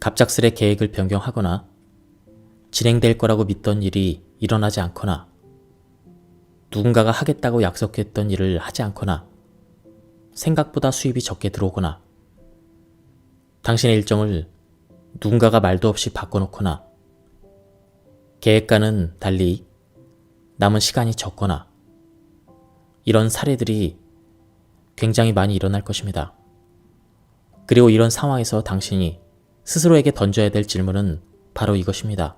갑작스레 계획을 변경하거나 진행될 거라고 믿던 일이 일어나지 않거나 누군가가 하겠다고 약속했던 일을 하지 않거나 생각보다 수입이 적게 들어오거나 당신의 일정을 누군가가 말도 없이 바꿔놓거나 계획과는 달리 남은 시간이 적거나 이런 사례들이 굉장히 많이 일어날 것입니다. 그리고 이런 상황에서 당신이 스스로에게 던져야 될 질문은 바로 이것입니다.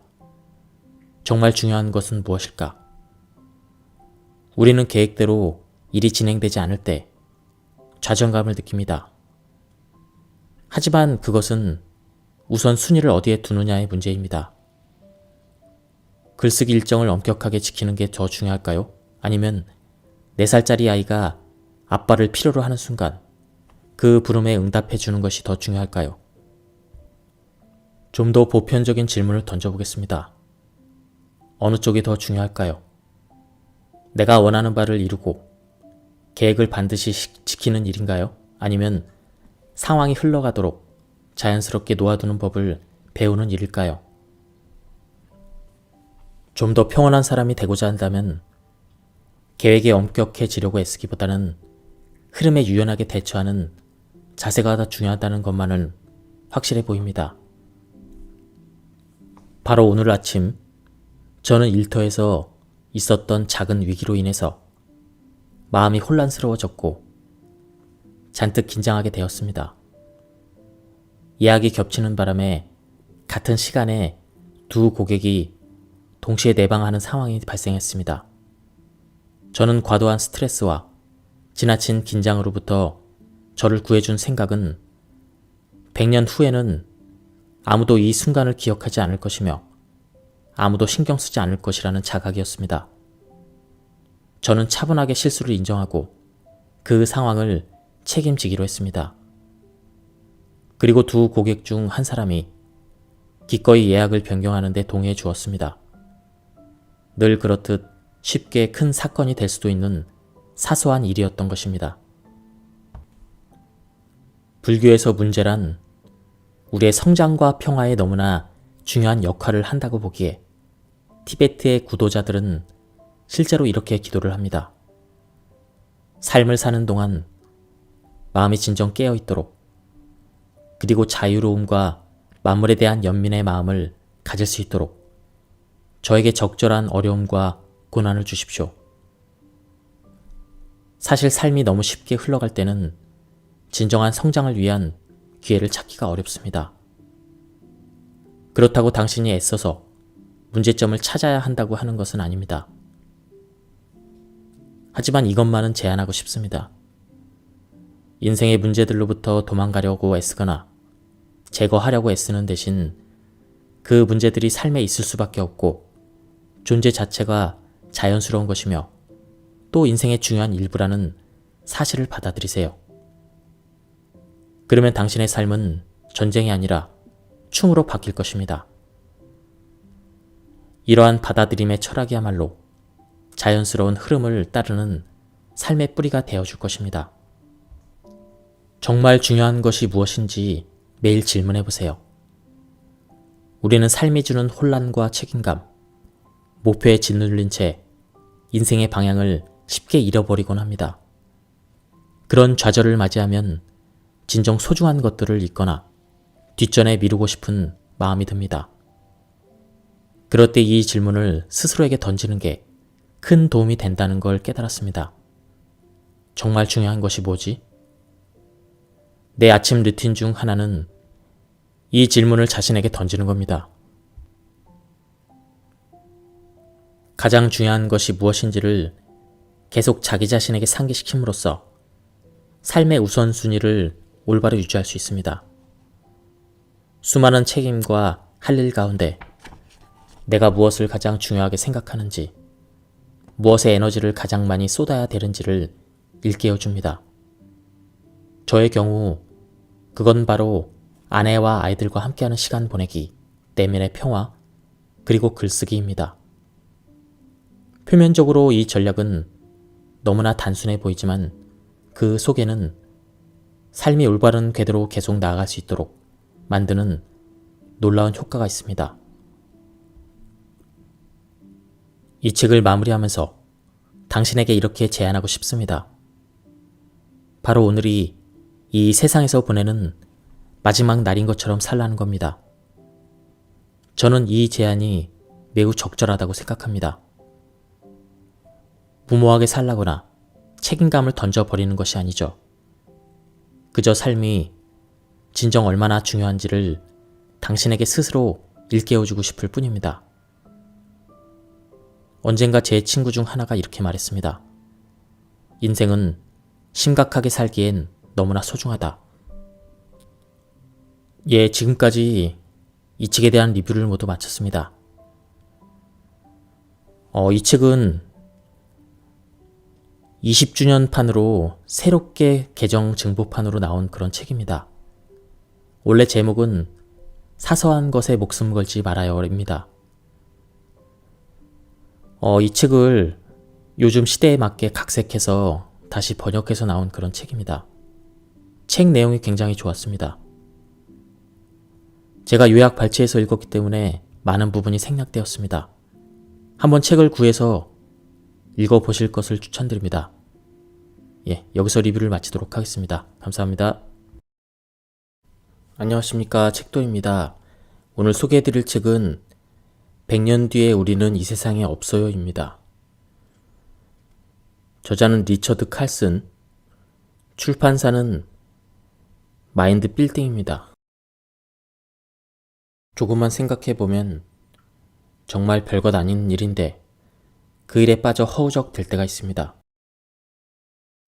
정말 중요한 것은 무엇일까? 우리는 계획대로 일이 진행되지 않을 때 좌절감을 느낍니다. 하지만 그것은 우선 순위를 어디에 두느냐의 문제입니다. 글쓰기 일정을 엄격하게 지키는 게 더 중요할까요? 아니면 4살짜리 아이가 아빠를 필요로 하는 순간 그 부름에 응답해 주는 것이 더 중요할까요? 좀 더 보편적인 질문을 던져보겠습니다. 어느 쪽이 더 중요할까요? 내가 원하는 바를 이루고 계획을 반드시 지키는 일인가요? 아니면 상황이 흘러가도록 자연스럽게 놓아두는 법을 배우는 일일까요? 좀 더 평온한 사람이 되고자 한다면 계획에 엄격해지려고 애쓰기보다는 흐름에 유연하게 대처하는 자세가 더 중요하다는 것만은 확실해 보입니다. 바로 오늘 아침 저는 일터에서 있었던 작은 위기로 인해서 마음이 혼란스러워졌고 잔뜩 긴장하게 되었습니다. 예약이 겹치는 바람에 같은 시간에 두 고객이 동시에 내방하는 상황이 발생했습니다. 저는 과도한 스트레스와 지나친 긴장으로부터 저를 구해준 생각은 100년 후에는 아무도 이 순간을 기억하지 않을 것이며 아무도 신경 쓰지 않을 것이라는 자각이었습니다. 저는 차분하게 실수를 인정하고 그 상황을 책임지기로 했습니다. 그리고 두 고객 중 한 사람이 기꺼이 예약을 변경하는 데 동의해 주었습니다. 늘 그렇듯 쉽게 큰 사건이 될 수도 있는 사소한 일이었던 것입니다. 불교에서 문제란 우리의 성장과 평화에 너무나 중요한 역할을 한다고 보기에 티베트의 구도자들은 실제로 이렇게 기도를 합니다. 삶을 사는 동안 마음이 진정 깨어 있도록 그리고 자유로움과 만물에 대한 연민의 마음을 가질 수 있도록 저에게 적절한 어려움과 고난을 주십시오. 사실 삶이 너무 쉽게 흘러갈 때는 진정한 성장을 위한 기회를 찾기가 어렵습니다. 그렇다고 당신이 애써서 문제점을 찾아야 한다고 하는 것은 아닙니다. 하지만 이것만은 제안하고 싶습니다. 인생의 문제들로부터 도망가려고 애쓰거나 제거하려고 애쓰는 대신 그 문제들이 삶에 있을 수밖에 없고 존재 자체가 자연스러운 것이며 또 인생의 중요한 일부라는 사실을 받아들이세요. 그러면 당신의 삶은 전쟁이 아니라 충으로 바뀔 것입니다. 이러한 받아들임의 철학이야말로 자연스러운 흐름을 따르는 삶의 뿌리가 되어줄 것입니다. 정말 중요한 것이 무엇인지 매일 질문해보세요. 우리는 삶이 주는 혼란과 책임감, 목표에 짓눌린 채 인생의 방향을 쉽게 잃어버리곤 합니다. 그런 좌절을 맞이하면 진정 소중한 것들을 잊거나 뒷전에 미루고 싶은 마음이 듭니다. 그럴 때 이 질문을 스스로에게 던지는 게 큰 도움이 된다는 걸 깨달았습니다. 정말 중요한 것이 뭐지? 내 아침 루틴 중 하나는 이 질문을 자신에게 던지는 겁니다. 가장 중요한 것이 무엇인지를 계속 자기 자신에게 상기시킴으로써 삶의 우선순위를 올바로 유지할 수 있습니다. 수많은 책임과 할 일 가운데 내가 무엇을 가장 중요하게 생각하는지, 무엇에 에너지를 가장 많이 쏟아야 되는지를 일깨워줍니다. 저의 경우 그건 바로 아내와 아이들과 함께하는 시간 보내기, 내면의 평화, 그리고 글쓰기입니다. 표면적으로 이 전략은 너무나 단순해 보이지만 그 속에는 삶이 올바른 궤도로 계속 나아갈 수 있도록 만드는 놀라운 효과가 있습니다. 이 책을 마무리하면서 당신에게 이렇게 제안하고 싶습니다. 바로 오늘이 이 세상에서 보내는 마지막 날인 것처럼 살라는 겁니다. 저는 이 제안이 매우 적절하다고 생각합니다. 무모하게 살라거나 책임감을 던져버리는 것이 아니죠. 그저 삶이 진정 얼마나 중요한지를 당신에게 스스로 일깨워주고 싶을 뿐입니다. 언젠가 제 친구 중 하나가 이렇게 말했습니다. 인생은 심각하게 살기엔 너무나 소중하다. 예, 지금까지 이 책에 대한 리뷰를 모두 마쳤습니다. 이 책은 20주년 판으로 새롭게 개정 증보판으로 나온 그런 책입니다. 원래 제목은 사소한 것에 목숨 걸지 말아요입니다. 이 책을 요즘 시대에 맞게 각색해서 다시 번역해서 나온 그런 책입니다. 책 내용이 굉장히 좋았습니다. 제가 요약 발췌해서 읽었기 때문에 많은 부분이 생략되었습니다. 한번 책을 구해서 읽어보실 것을 추천드립니다. 예, 여기서 리뷰를 마치도록 하겠습니다. 감사합니다. 안녕하십니까, 책도입니다. 오늘 소개해드릴 책은 100년 뒤에 우리는 이 세상에 없어요 입니다. 저자는 리처드 칼슨, 출판사는 마인드 빌딩입니다. 조금만 생각해보면 정말 별것 아닌 일인데 그 일에 빠져 허우적 될 때가 있습니다.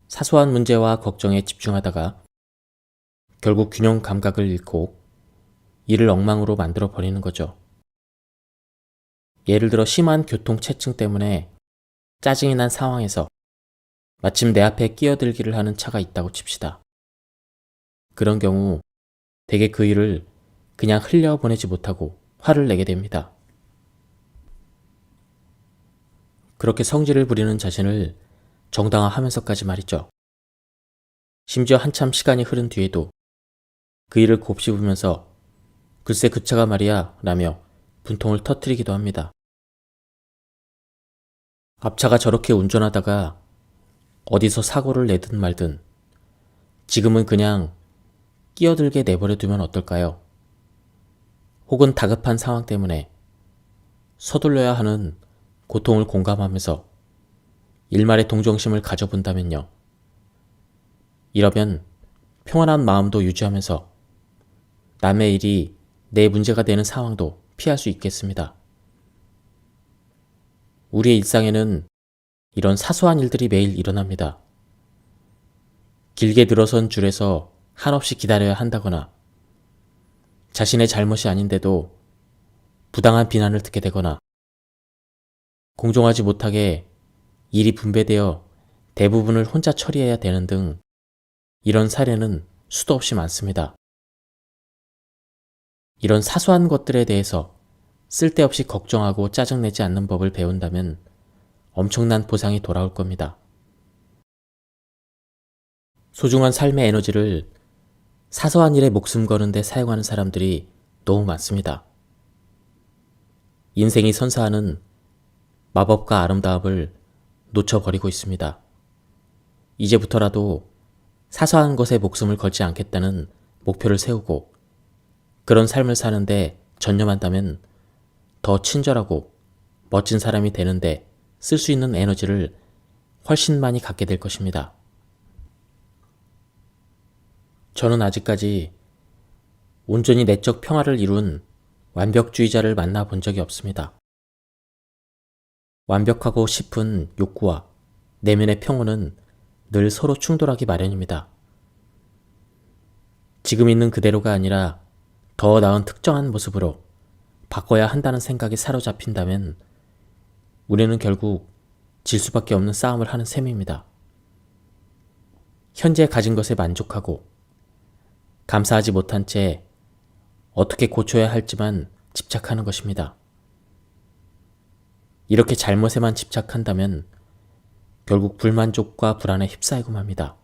사소한 문제와 걱정에 집중하다가 결국 균형 감각을 잃고 일을 엉망으로 만들어 버리는 거죠. 예를 들어 심한 교통체증 때문에 짜증이 난 상황에서 마침 내 앞에 끼어들기를 하는 차가 있다고 칩시다. 그런 경우 대개 그 일을 그냥 흘려보내지 못하고 화를 내게 됩니다. 그렇게 성질을 부리는 자신을 정당화하면서까지 말이죠. 심지어 한참 시간이 흐른 뒤에도 그 일을 곱씹으면서 글쎄 그 차가 말이야 라며 분통을 터뜨리기도 합니다. 앞차가 저렇게 운전하다가 어디서 사고를 내든 말든 지금은 그냥 끼어들게 내버려 두면 어떨까요? 혹은 다급한 상황 때문에 서둘러야 하는 고통을 공감하면서 일말의 동정심을 가져본다면요. 이러면 평안한 마음도 유지하면서 남의 일이 내 문제가 되는 상황도 피할 수 있겠습니다. 우리의 일상에는 이런 사소한 일들이 매일 일어납니다. 길게 늘어선 줄에서 한없이 기다려야 한다거나 자신의 잘못이 아닌데도 부당한 비난을 듣게 되거나 공정하지 못하게 일이 분배되어 대부분을 혼자 처리해야 되는 등 이런 사례는 수도 없이 많습니다. 이런 사소한 것들에 대해서 쓸데없이 걱정하고 짜증내지 않는 법을 배운다면 엄청난 보상이 돌아올 겁니다. 소중한 삶의 에너지를 사소한 일에 목숨 거는 데 사용하는 사람들이 너무 많습니다. 인생이 선사하는 마법과 아름다움을 놓쳐버리고 있습니다. 이제부터라도 사소한 것에 목숨을 걸지 않겠다는 목표를 세우고 그런 삶을 사는데 전념한다면 더 친절하고 멋진 사람이 되는데 쓸 수 있는 에너지를 훨씬 많이 갖게 될 것입니다. 저는 아직까지 온전히 내적 평화를 이룬 완벽주의자를 만나본 적이 없습니다. 완벽하고 싶은 욕구와 내면의 평온은 늘 서로 충돌하기 마련입니다. 지금 있는 그대로가 아니라 더 나은 특정한 모습으로 바꿔야 한다는 생각에 사로잡힌다면 우리는 결국 질 수밖에 없는 싸움을 하는 셈입니다. 현재 가진 것에 만족하고 감사하지 못한 채 어떻게 고쳐야 할지만 집착하는 것입니다. 이렇게 잘못에만 집착한다면 결국 불만족과 불안에 휩싸이고 맙니다.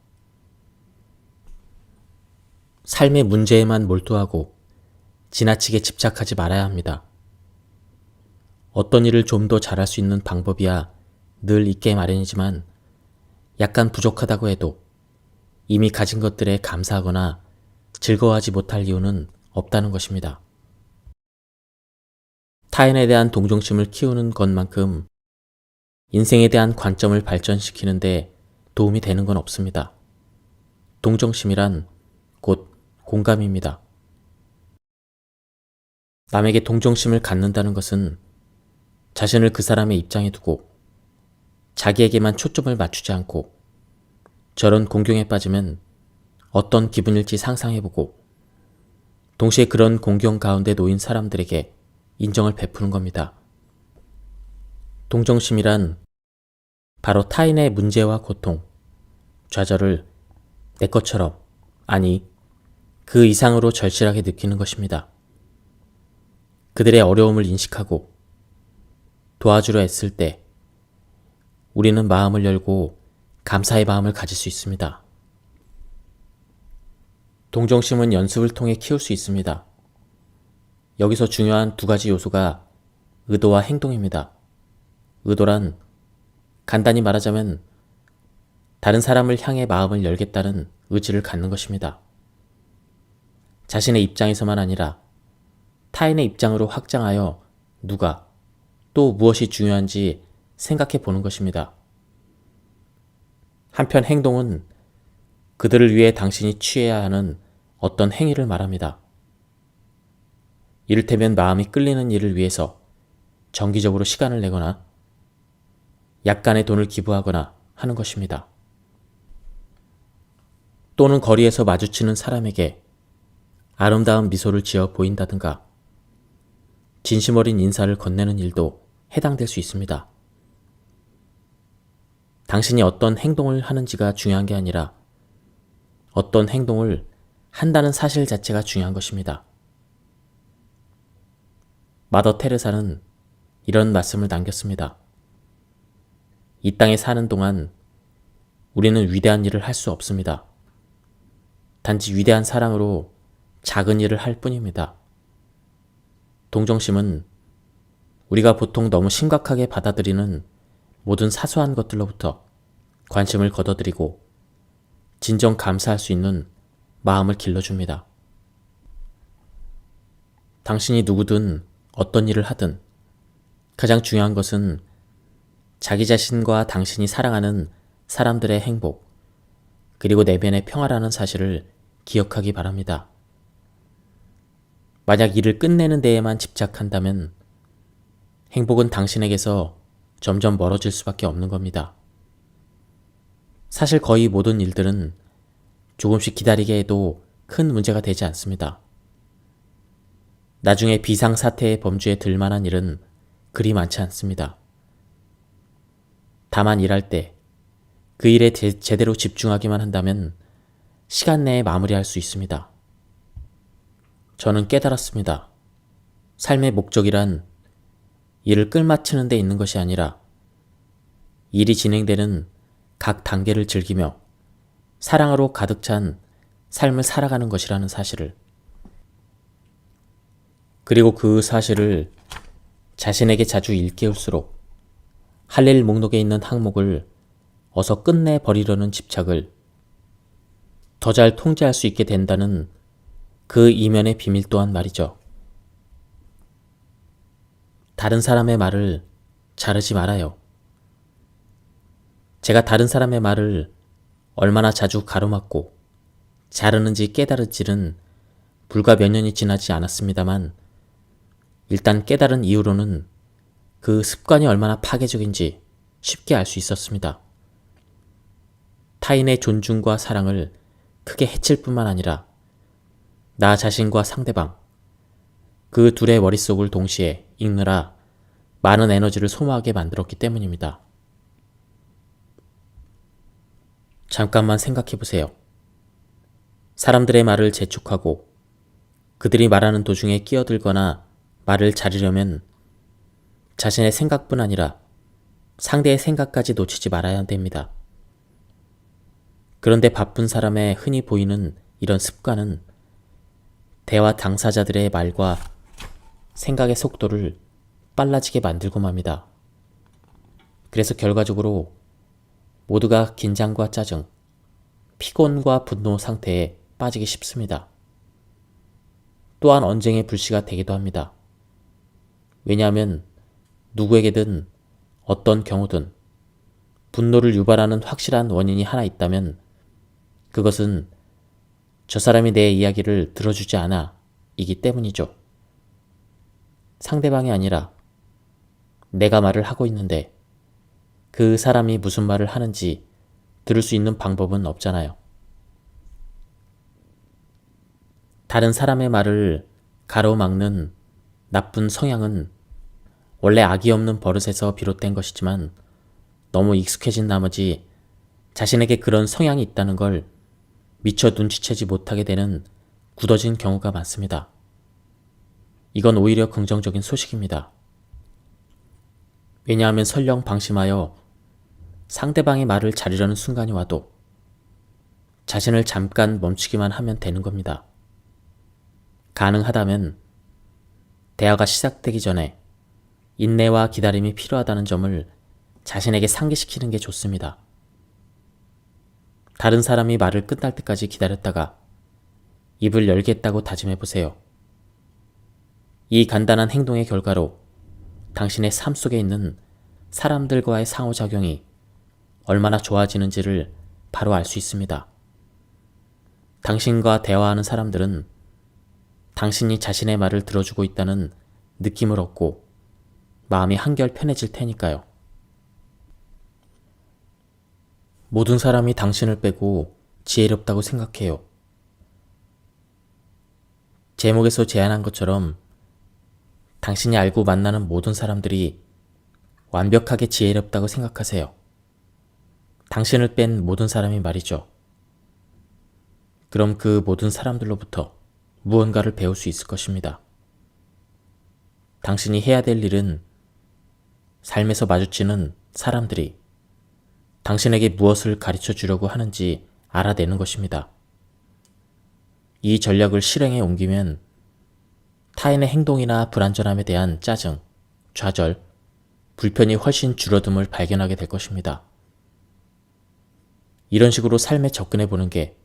삶의 문제에만 몰두하고 지나치게 집착하지 말아야 합니다. 어떤 일을 좀 더 잘할 수 있는 방법이야 늘 있게 마련이지만 약간 부족하다고 해도 이미 가진 것들에 감사하거나 즐거워하지 못할 이유는 없다는 것입니다. 타인에 대한 동정심을 키우는 것만큼 인생에 대한 관점을 발전시키는데 도움이 되는 건 없습니다. 동정심이란 곧 공감입니다. 남에게 동정심을 갖는다는 것은 자신을 그 사람의 입장에 두고 자기에게만 초점을 맞추지 않고 저런 공경에 빠지면 어떤 기분일지 상상해보고 동시에 그런 공경 가운데 놓인 사람들에게 인정을 베푸는 겁니다. 동정심이란 바로 타인의 문제와 고통, 좌절을 내 것처럼, 아니 그 이상으로 절실하게 느끼는 것입니다. 그들의 어려움을 인식하고 도와주려 애쓸 때 우리는 마음을 열고 감사의 마음을 가질 수 있습니다. 동정심은 연습을 통해 키울 수 있습니다. 여기서 중요한 두 가지 요소가 의도와 행동입니다. 의도란 간단히 말하자면 다른 사람을 향해 마음을 열겠다는 의지를 갖는 것입니다. 자신의 입장에서만 아니라 타인의 입장으로 확장하여 누가 또 무엇이 중요한지 생각해 보는 것입니다. 한편 행동은 그들을 위해 당신이 취해야 하는 어떤 행위를 말합니다. 이를테면 마음이 끌리는 일을 위해서 정기적으로 시간을 내거나 약간의 돈을 기부하거나 하는 것입니다. 또는 거리에서 마주치는 사람에게 아름다운 미소를 지어 보인다든가 진심 어린 인사를 건네는 일도 해당될 수 있습니다. 당신이 어떤 행동을 하는지가 중요한 게 아니라 어떤 행동을 한다는 사실 자체가 중요한 것입니다. 마더 테레사는 이런 말씀을 남겼습니다. 이 땅에 사는 동안 우리는 위대한 일을 할 수 없습니다. 단지 위대한 사랑으로 작은 일을 할 뿐입니다. 동정심은 우리가 보통 너무 심각하게 받아들이는 모든 사소한 것들로부터 관심을 걷어들이고 진정 감사할 수 있는 마음을 길러줍니다. 당신이 누구든 어떤 일을 하든 가장 중요한 것은 자기 자신과 당신이 사랑하는 사람들의 행복, 그리고 내면의 평화라는 사실을 기억하기 바랍니다. 만약 일을 끝내는 데에만 집착한다면 행복은 당신에게서 점점 멀어질 수밖에 없는 겁니다. 사실 거의 모든 일들은 조금씩 기다리게 해도 큰 문제가 되지 않습니다. 나중에 비상사태의 범주에 들만한 일은 그리 많지 않습니다. 다만 일할 때 그 일에 제대로 집중하기만 한다면 시간 내에 마무리할 수 있습니다. 저는 깨달았습니다. 삶의 목적이란 일을 끝마치는 데 있는 것이 아니라 일이 진행되는 각 단계를 즐기며 사랑으로 가득 찬 삶을 살아가는 것이라는 사실을, 그리고 그 사실을 자신에게 자주 일깨울수록 할 일 목록에 있는 항목을 어서 끝내버리려는 집착을 더 잘 통제할 수 있게 된다는 그 이면의 비밀 또한 말이죠. 다른 사람의 말을 자르지 말아요. 제가 다른 사람의 말을 얼마나 자주 가로막고 자르는지 깨달을지는 불과 몇 년이 지나지 않았습니다만 일단 깨달은 이후로는 그 습관이 얼마나 파괴적인지 쉽게 알 수 있었습니다. 타인의 존중과 사랑을 크게 해칠 뿐만 아니라 나 자신과 상대방, 그 둘의 머릿속을 동시에 읽느라 많은 에너지를 소모하게 만들었기 때문입니다. 잠깐만 생각해 보세요. 사람들의 말을 재촉하고 그들이 말하는 도중에 끼어들거나 말을 자르려면 자신의 생각뿐 아니라 상대의 생각까지 놓치지 말아야 됩니다. 그런데 바쁜 사람의 흔히 보이는 이런 습관은 대화 당사자들의 말과 생각의 속도를 빨라지게 만들고 맙니다. 그래서 결과적으로 모두가 긴장과 짜증, 피곤과 분노 상태에 빠지기 쉽습니다. 또한 언쟁의 불씨가 되기도 합니다. 왜냐하면 누구에게든 어떤 경우든 분노를 유발하는 확실한 원인이 하나 있다면 그것은 저 사람이 내 이야기를 들어주지 않아 이기 때문이죠. 상대방이 아니라 내가 말을 하고 있는데 그 사람이 무슨 말을 하는지 들을 수 있는 방법은 없잖아요. 다른 사람의 말을 가로막는 나쁜 성향은 원래 악이 없는 버릇에서 비롯된 것이지만 너무 익숙해진 나머지 자신에게 그런 성향이 있다는 걸 미처 눈치채지 못하게 되는 굳어진 경우가 많습니다. 이건 오히려 긍정적인 소식입니다. 왜냐하면 설령 방심하여 상대방의 말을 자르려는 순간이 와도 자신을 잠깐 멈추기만 하면 되는 겁니다. 가능하다면 대화가 시작되기 전에 인내와 기다림이 필요하다는 점을 자신에게 상기시키는 게 좋습니다. 다른 사람이 말을 끝날 때까지 기다렸다가 입을 열겠다고 다짐해보세요. 이 간단한 행동의 결과로 당신의 삶 속에 있는 사람들과의 상호작용이 얼마나 좋아지는지를 바로 알 수 있습니다. 당신과 대화하는 사람들은 당신이 자신의 말을 들어주고 있다는 느낌을 얻고 마음이 한결 편해질 테니까요. 모든 사람이 당신을 빼고 지혜롭다고 생각해요. 제목에서 제안한 것처럼 당신이 알고 만나는 모든 사람들이 완벽하게 지혜롭다고 생각하세요. 당신을 뺀 모든 사람이 말이죠. 그럼 그 모든 사람들로부터 무언가를 배울 수 있을 것입니다. 당신이 해야 될 일은 삶에서 마주치는 사람들이 당신에게 무엇을 가르쳐 주려고 하는지 알아내는 것입니다. 이 전략을 실행에 옮기면 타인의 행동이나 불완전함에 대한 짜증, 좌절, 불편이 훨씬 줄어듦을 발견하게 될 것입니다. 이런 식으로 삶에 접근해 보는 게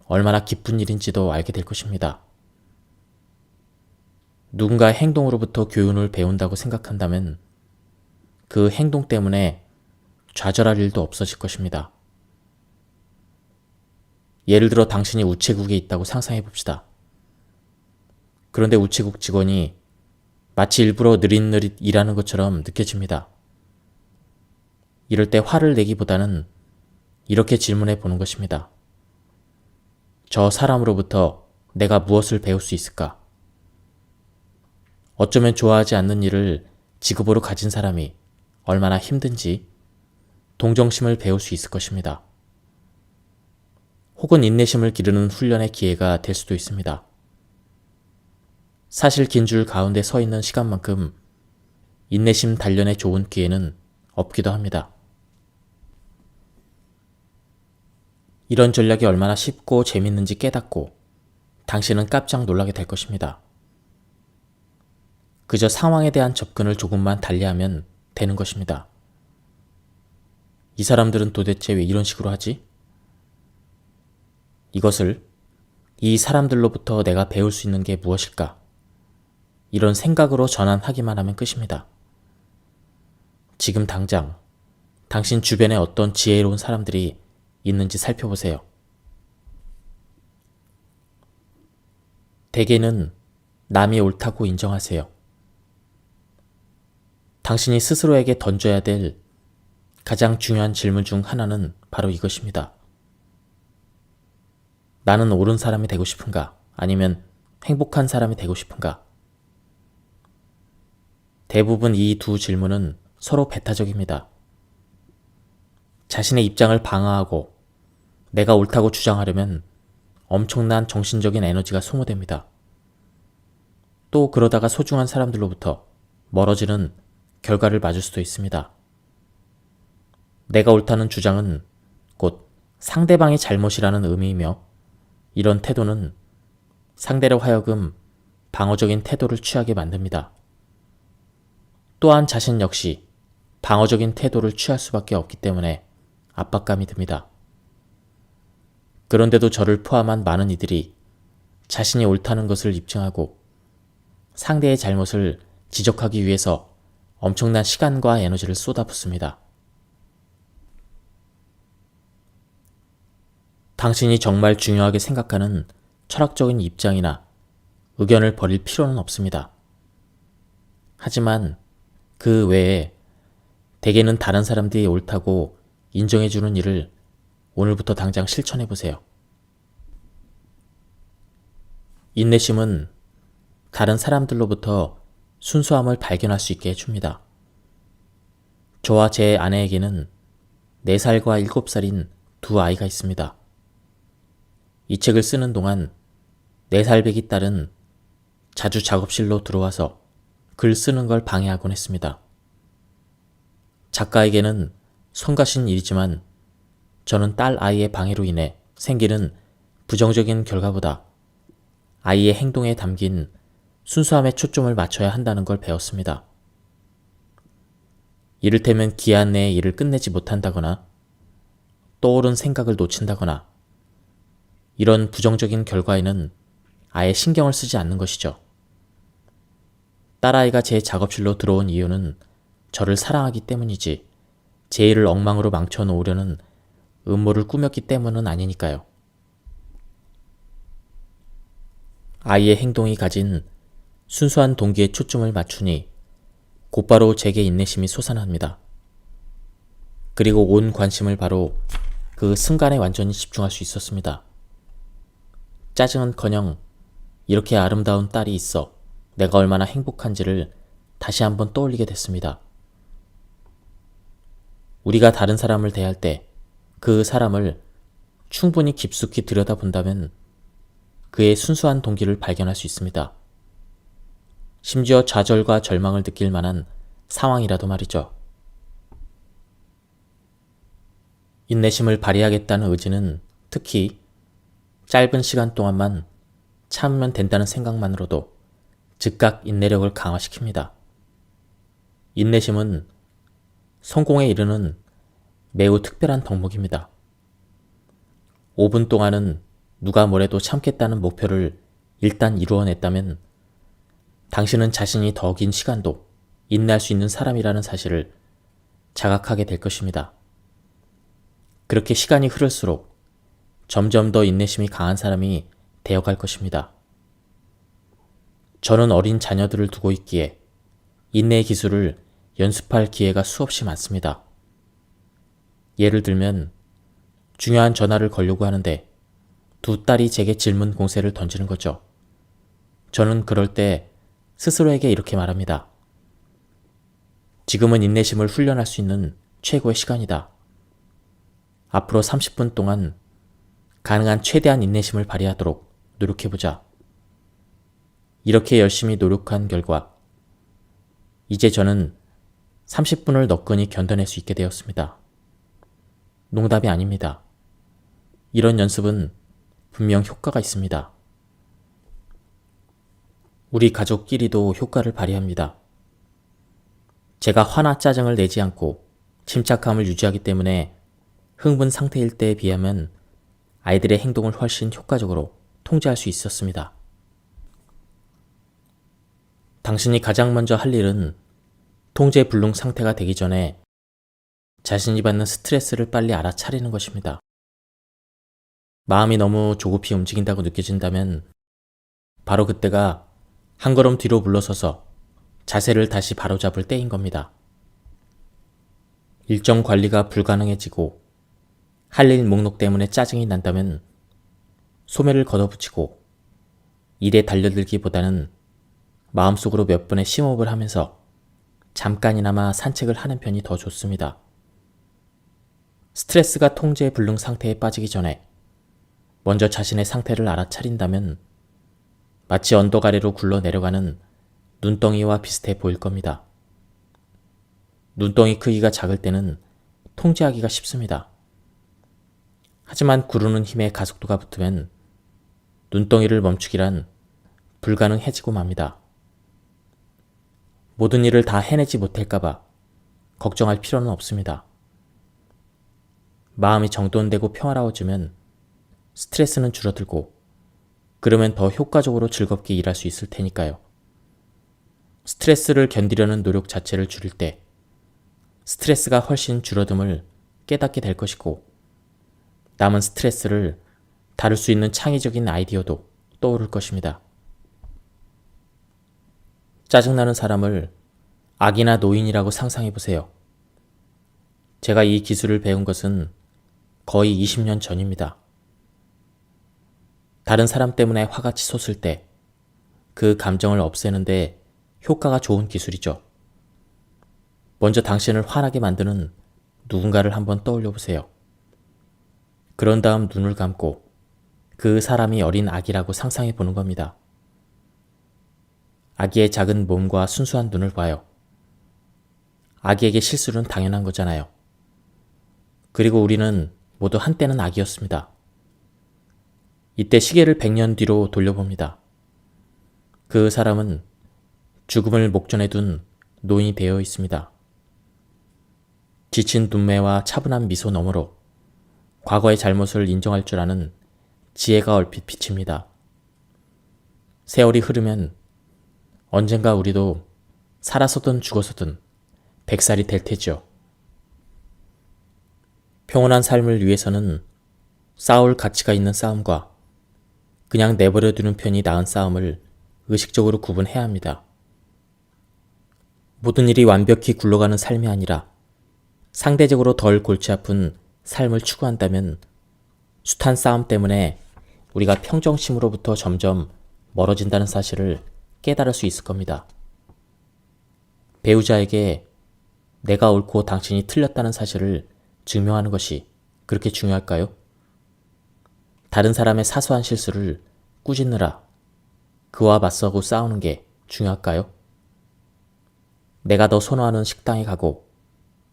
얼마나 기쁜 일인지도 알게 될 것입니다. 누군가의 행동으로부터 교훈을 배운다고 생각한다면 그 행동 때문에 좌절할 일도 없어질 것입니다. 예를 들어 당신이 우체국에 있다고 상상해 봅시다. 그런데 우체국 직원이 마치 일부러 느릿느릿 일하는 것처럼 느껴집니다. 이럴 때 화를 내기보다는 이렇게 질문해 보는 것입니다. 저 사람으로부터 내가 무엇을 배울 수 있을까? 어쩌면 좋아하지 않는 일을 직업으로 가진 사람이 얼마나 힘든지 동정심을 배울 수 있을 것입니다. 혹은 인내심을 기르는 훈련의 기회가 될 수도 있습니다. 사실 긴 줄 가운데 서 있는 시간만큼 인내심 단련에 좋은 기회는 없기도 합니다. 이런 전략이 얼마나 쉽고 재밌는지 깨닫고 당신은 깜짝 놀라게 될 것입니다. 그저 상황에 대한 접근을 조금만 달리하면 되는 것입니다. 이 사람들은 도대체 왜 이런 식으로 하지? 이것을 이 사람들로부터 내가 배울 수 있는 게 무엇일까? 이런 생각으로 전환하기만 하면 끝입니다. 지금 당장 당신 주변에 어떤 지혜로운 사람들이 있는지 살펴보세요. 대개는 남이 옳다고 인정하세요. 당신이 스스로에게 던져야 될 가장 중요한 질문 중 하나는 바로 이것입니다. 나는 옳은 사람이 되고 싶은가? 아니면 행복한 사람이 되고 싶은가? 대부분 이 두 질문은 서로 배타적입니다. 자신의 입장을 방어하고 내가 옳다고 주장하려면 엄청난 정신적인 에너지가 소모됩니다. 또 그러다가 소중한 사람들로부터 멀어지는 결과를 맞을 수도 있습니다. 내가 옳다는 주장은 곧 상대방의 잘못이라는 의미이며 이런 태도는 상대로 하여금 방어적인 태도를 취하게 만듭니다. 또한 자신 역시 방어적인 태도를 취할 수밖에 없기 때문에 압박감이 듭니다. 그런데도 저를 포함한 많은 이들이 자신이 옳다는 것을 입증하고 상대의 잘못을 지적하기 위해서 엄청난 시간과 에너지를 쏟아붓습니다. 당신이 정말 중요하게 생각하는 철학적인 입장이나 의견을 버릴 필요는 없습니다. 하지만 그 외에 대개는 다른 사람들이 옳다고 인정해주는 일을 오늘부터 당장 실천해보세요. 인내심은 다른 사람들로부터 순수함을 발견할 수 있게 해줍니다. 저와 제 아내에게는 4살과 7살인 두 아이가 있습니다. 이 책을 쓰는 동안 4살 배기 딸은 자주 작업실로 들어와서 글 쓰는 걸 방해하곤 했습니다. 작가에게는 성가신 일이지만 저는 딸 아이의 방해로 인해 생기는 부정적인 결과보다 아이의 행동에 담긴 순수함에 초점을 맞춰야 한다는 걸 배웠습니다. 이를테면 기한 내에 일을 끝내지 못한다거나 떠오른 생각을 놓친다거나 이런 부정적인 결과에는 아예 신경을 쓰지 않는 것이죠. 딸아이가 제 작업실로 들어온 이유는 저를 사랑하기 때문이지 제 일을 엉망으로 망쳐놓으려는 음모를 꾸몄기 때문은 아니니까요. 아이의 행동이 가진 순수한 동기에 초점을 맞추니 곧바로 제게 인내심이 솟아납니다. 그리고 온 관심을 바로 그 순간에 완전히 집중할 수 있었습니다. 짜증은커녕 이렇게 아름다운 딸이 있어 내가 얼마나 행복한지를 다시 한번 떠올리게 됐습니다. 우리가 다른 사람을 대할 때 그 사람을 충분히 깊숙이 들여다본다면 그의 순수한 동기를 발견할 수 있습니다. 심지어 좌절과 절망을 느낄 만한 상황이라도 말이죠. 인내심을 발휘하겠다는 의지는 특히 짧은 시간 동안만 참으면 된다는 생각만으로도 즉각 인내력을 강화시킵니다. 인내심은 성공에 이르는 매우 특별한 덕목입니다. 5분 동안은 누가 뭐래도 참겠다는 목표를 일단 이루어냈다면 당신은 자신이 더 긴 시간도 인내할 수 있는 사람이라는 사실을 자각하게 될 것입니다. 그렇게 시간이 흐를수록 점점 더 인내심이 강한 사람이 되어갈 것입니다. 저는 어린 자녀들을 두고 있기에 인내의 기술을 연습할 기회가 수없이 많습니다. 예를 들면 중요한 전화를 걸려고 하는데 두 딸이 제게 질문 공세를 던지는 거죠. 저는 그럴 때 스스로에게 이렇게 말합니다. 지금은 인내심을 훈련할 수 있는 최고의 시간이다. 앞으로 30분 동안 가능한 최대한 인내심을 발휘하도록 노력해보자. 이렇게 열심히 노력한 결과 이제 저는 30분을 너끈히 견뎌낼 수 있게 되었습니다. 농담이 아닙니다. 이런 연습은 분명 효과가 있습니다. 우리 가족끼리도 효과를 발휘합니다. 제가 화나 짜증을 내지 않고 침착함을 유지하기 때문에 흥분 상태일 때에 비하면 아이들의 행동을 훨씬 효과적으로 통제할 수 있었습니다. 당신이 가장 먼저 할 일은 통제 불능 상태가 되기 전에 자신이 받는 스트레스를 빨리 알아차리는 것입니다. 마음이 너무 조급히 움직인다고 느껴진다면 바로 그때가 한 걸음 뒤로 물러서서 자세를 다시 바로잡을 때인 겁니다. 일정 관리가 불가능해지고 할 일 목록 때문에 짜증이 난다면 소매를 걷어붙이고 일에 달려들기보다는 마음속으로 몇 번의 심호흡을 하면서 잠깐이나마 산책을 하는 편이 더 좋습니다. 스트레스가 통제 불능 상태에 빠지기 전에 먼저 자신의 상태를 알아차린다면 마치 언덕 아래로 굴러 내려가는 눈덩이와 비슷해 보일 겁니다. 눈덩이 크기가 작을 때는 통제하기가 쉽습니다. 하지만 구르는 힘에 가속도가 붙으면 눈덩이를 멈추기란 불가능해지고 맙니다. 모든 일을 다 해내지 못할까봐 걱정할 필요는 없습니다. 마음이 정돈되고 평화로워지면 스트레스는 줄어들고 그러면 더 효과적으로 즐겁게 일할 수 있을 테니까요. 스트레스를 견디려는 노력 자체를 줄일 때 스트레스가 훨씬 줄어듦을 깨닫게 될 것이고 남은 스트레스를 다룰 수 있는 창의적인 아이디어도 떠오를 것입니다. 짜증나는 사람을 악이나 노인이라고 상상해 보세요. 제가 이 기술을 배운 것은 거의 20년 전입니다. 다른 사람 때문에 화가 치솟을 때 그 감정을 없애는데 효과가 좋은 기술이죠. 먼저 당신을 화나게 만드는 누군가를 한번 떠올려 보세요. 그런 다음 눈을 감고 그 사람이 어린 아기라고 상상해 보는 겁니다. 아기의 작은 몸과 순수한 눈을 봐요. 아기에게 실수는 당연한 거잖아요. 그리고 우리는 모두 한때는 아기였습니다. 이때 시계를 100년 뒤로 돌려봅니다. 그 사람은 죽음을 목전에 둔 노인이 되어 있습니다. 지친 눈매와 차분한 미소 너머로 과거의 잘못을 인정할 줄 아는 지혜가 얼핏 비칩니다. 세월이 흐르면 언젠가 우리도 살아서든 죽어서든 100살이 될 테죠. 평온한 삶을 위해서는 싸울 가치가 있는 싸움과 그냥 내버려두는 편이 나은 싸움을 의식적으로 구분해야 합니다. 모든 일이 완벽히 굴러가는 삶이 아니라 상대적으로 덜 골치 아픈 삶을 추구한다면 숱한 싸움 때문에 우리가 평정심으로부터 점점 멀어진다는 사실을 깨달을 수 있을 겁니다. 배우자에게 내가 옳고 당신이 틀렸다는 사실을 증명하는 것이 그렇게 중요할까요? 다른 사람의 사소한 실수를 꾸짖느라 그와 맞서고 싸우는 게 중요할까요? 내가 더 선호하는 식당에 가고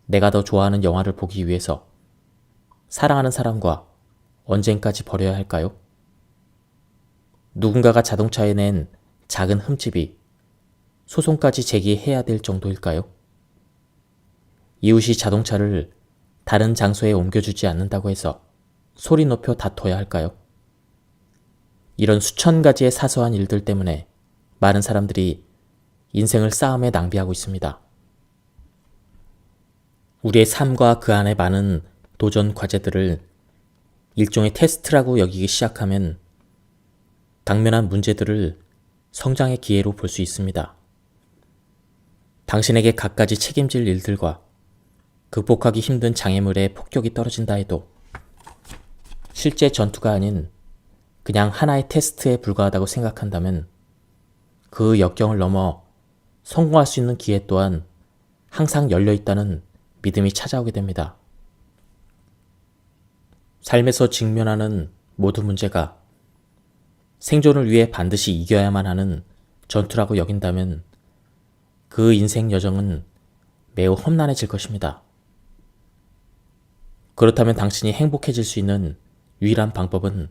내가 더 좋아하는 영화를 보기 위해서 사랑하는 사람과 언젠까지 버려야 할까요? 누군가가 자동차에 낸 작은 흠집이 소송까지 제기해야 될 정도일까요? 이웃이 자동차를 다른 장소에 옮겨주지 않는다고 해서 소리 높여 다퉈야 할까요? 이런 수천 가지의 사소한 일들 때문에 많은 사람들이 인생을 싸움에 낭비하고 있습니다. 우리의 삶과 그 안에 많은 도전 과제들을 일종의 테스트라고 여기기 시작하면 당면한 문제들을 성장의 기회로 볼 수 있습니다. 당신에게 갖가지 책임질 일들과 극복하기 힘든 장애물에 폭격이 떨어진다 해도 실제 전투가 아닌 그냥 하나의 테스트에 불과하다고 생각한다면 그 역경을 넘어 성공할 수 있는 기회 또한 항상 열려있다는 믿음이 찾아오게 됩니다. 삶에서 직면하는 모든 문제가 생존을 위해 반드시 이겨야만 하는 전투라고 여긴다면 그 인생 여정은 매우 험난해질 것입니다. 그렇다면 당신이 행복해질 수 있는 유일한 방법은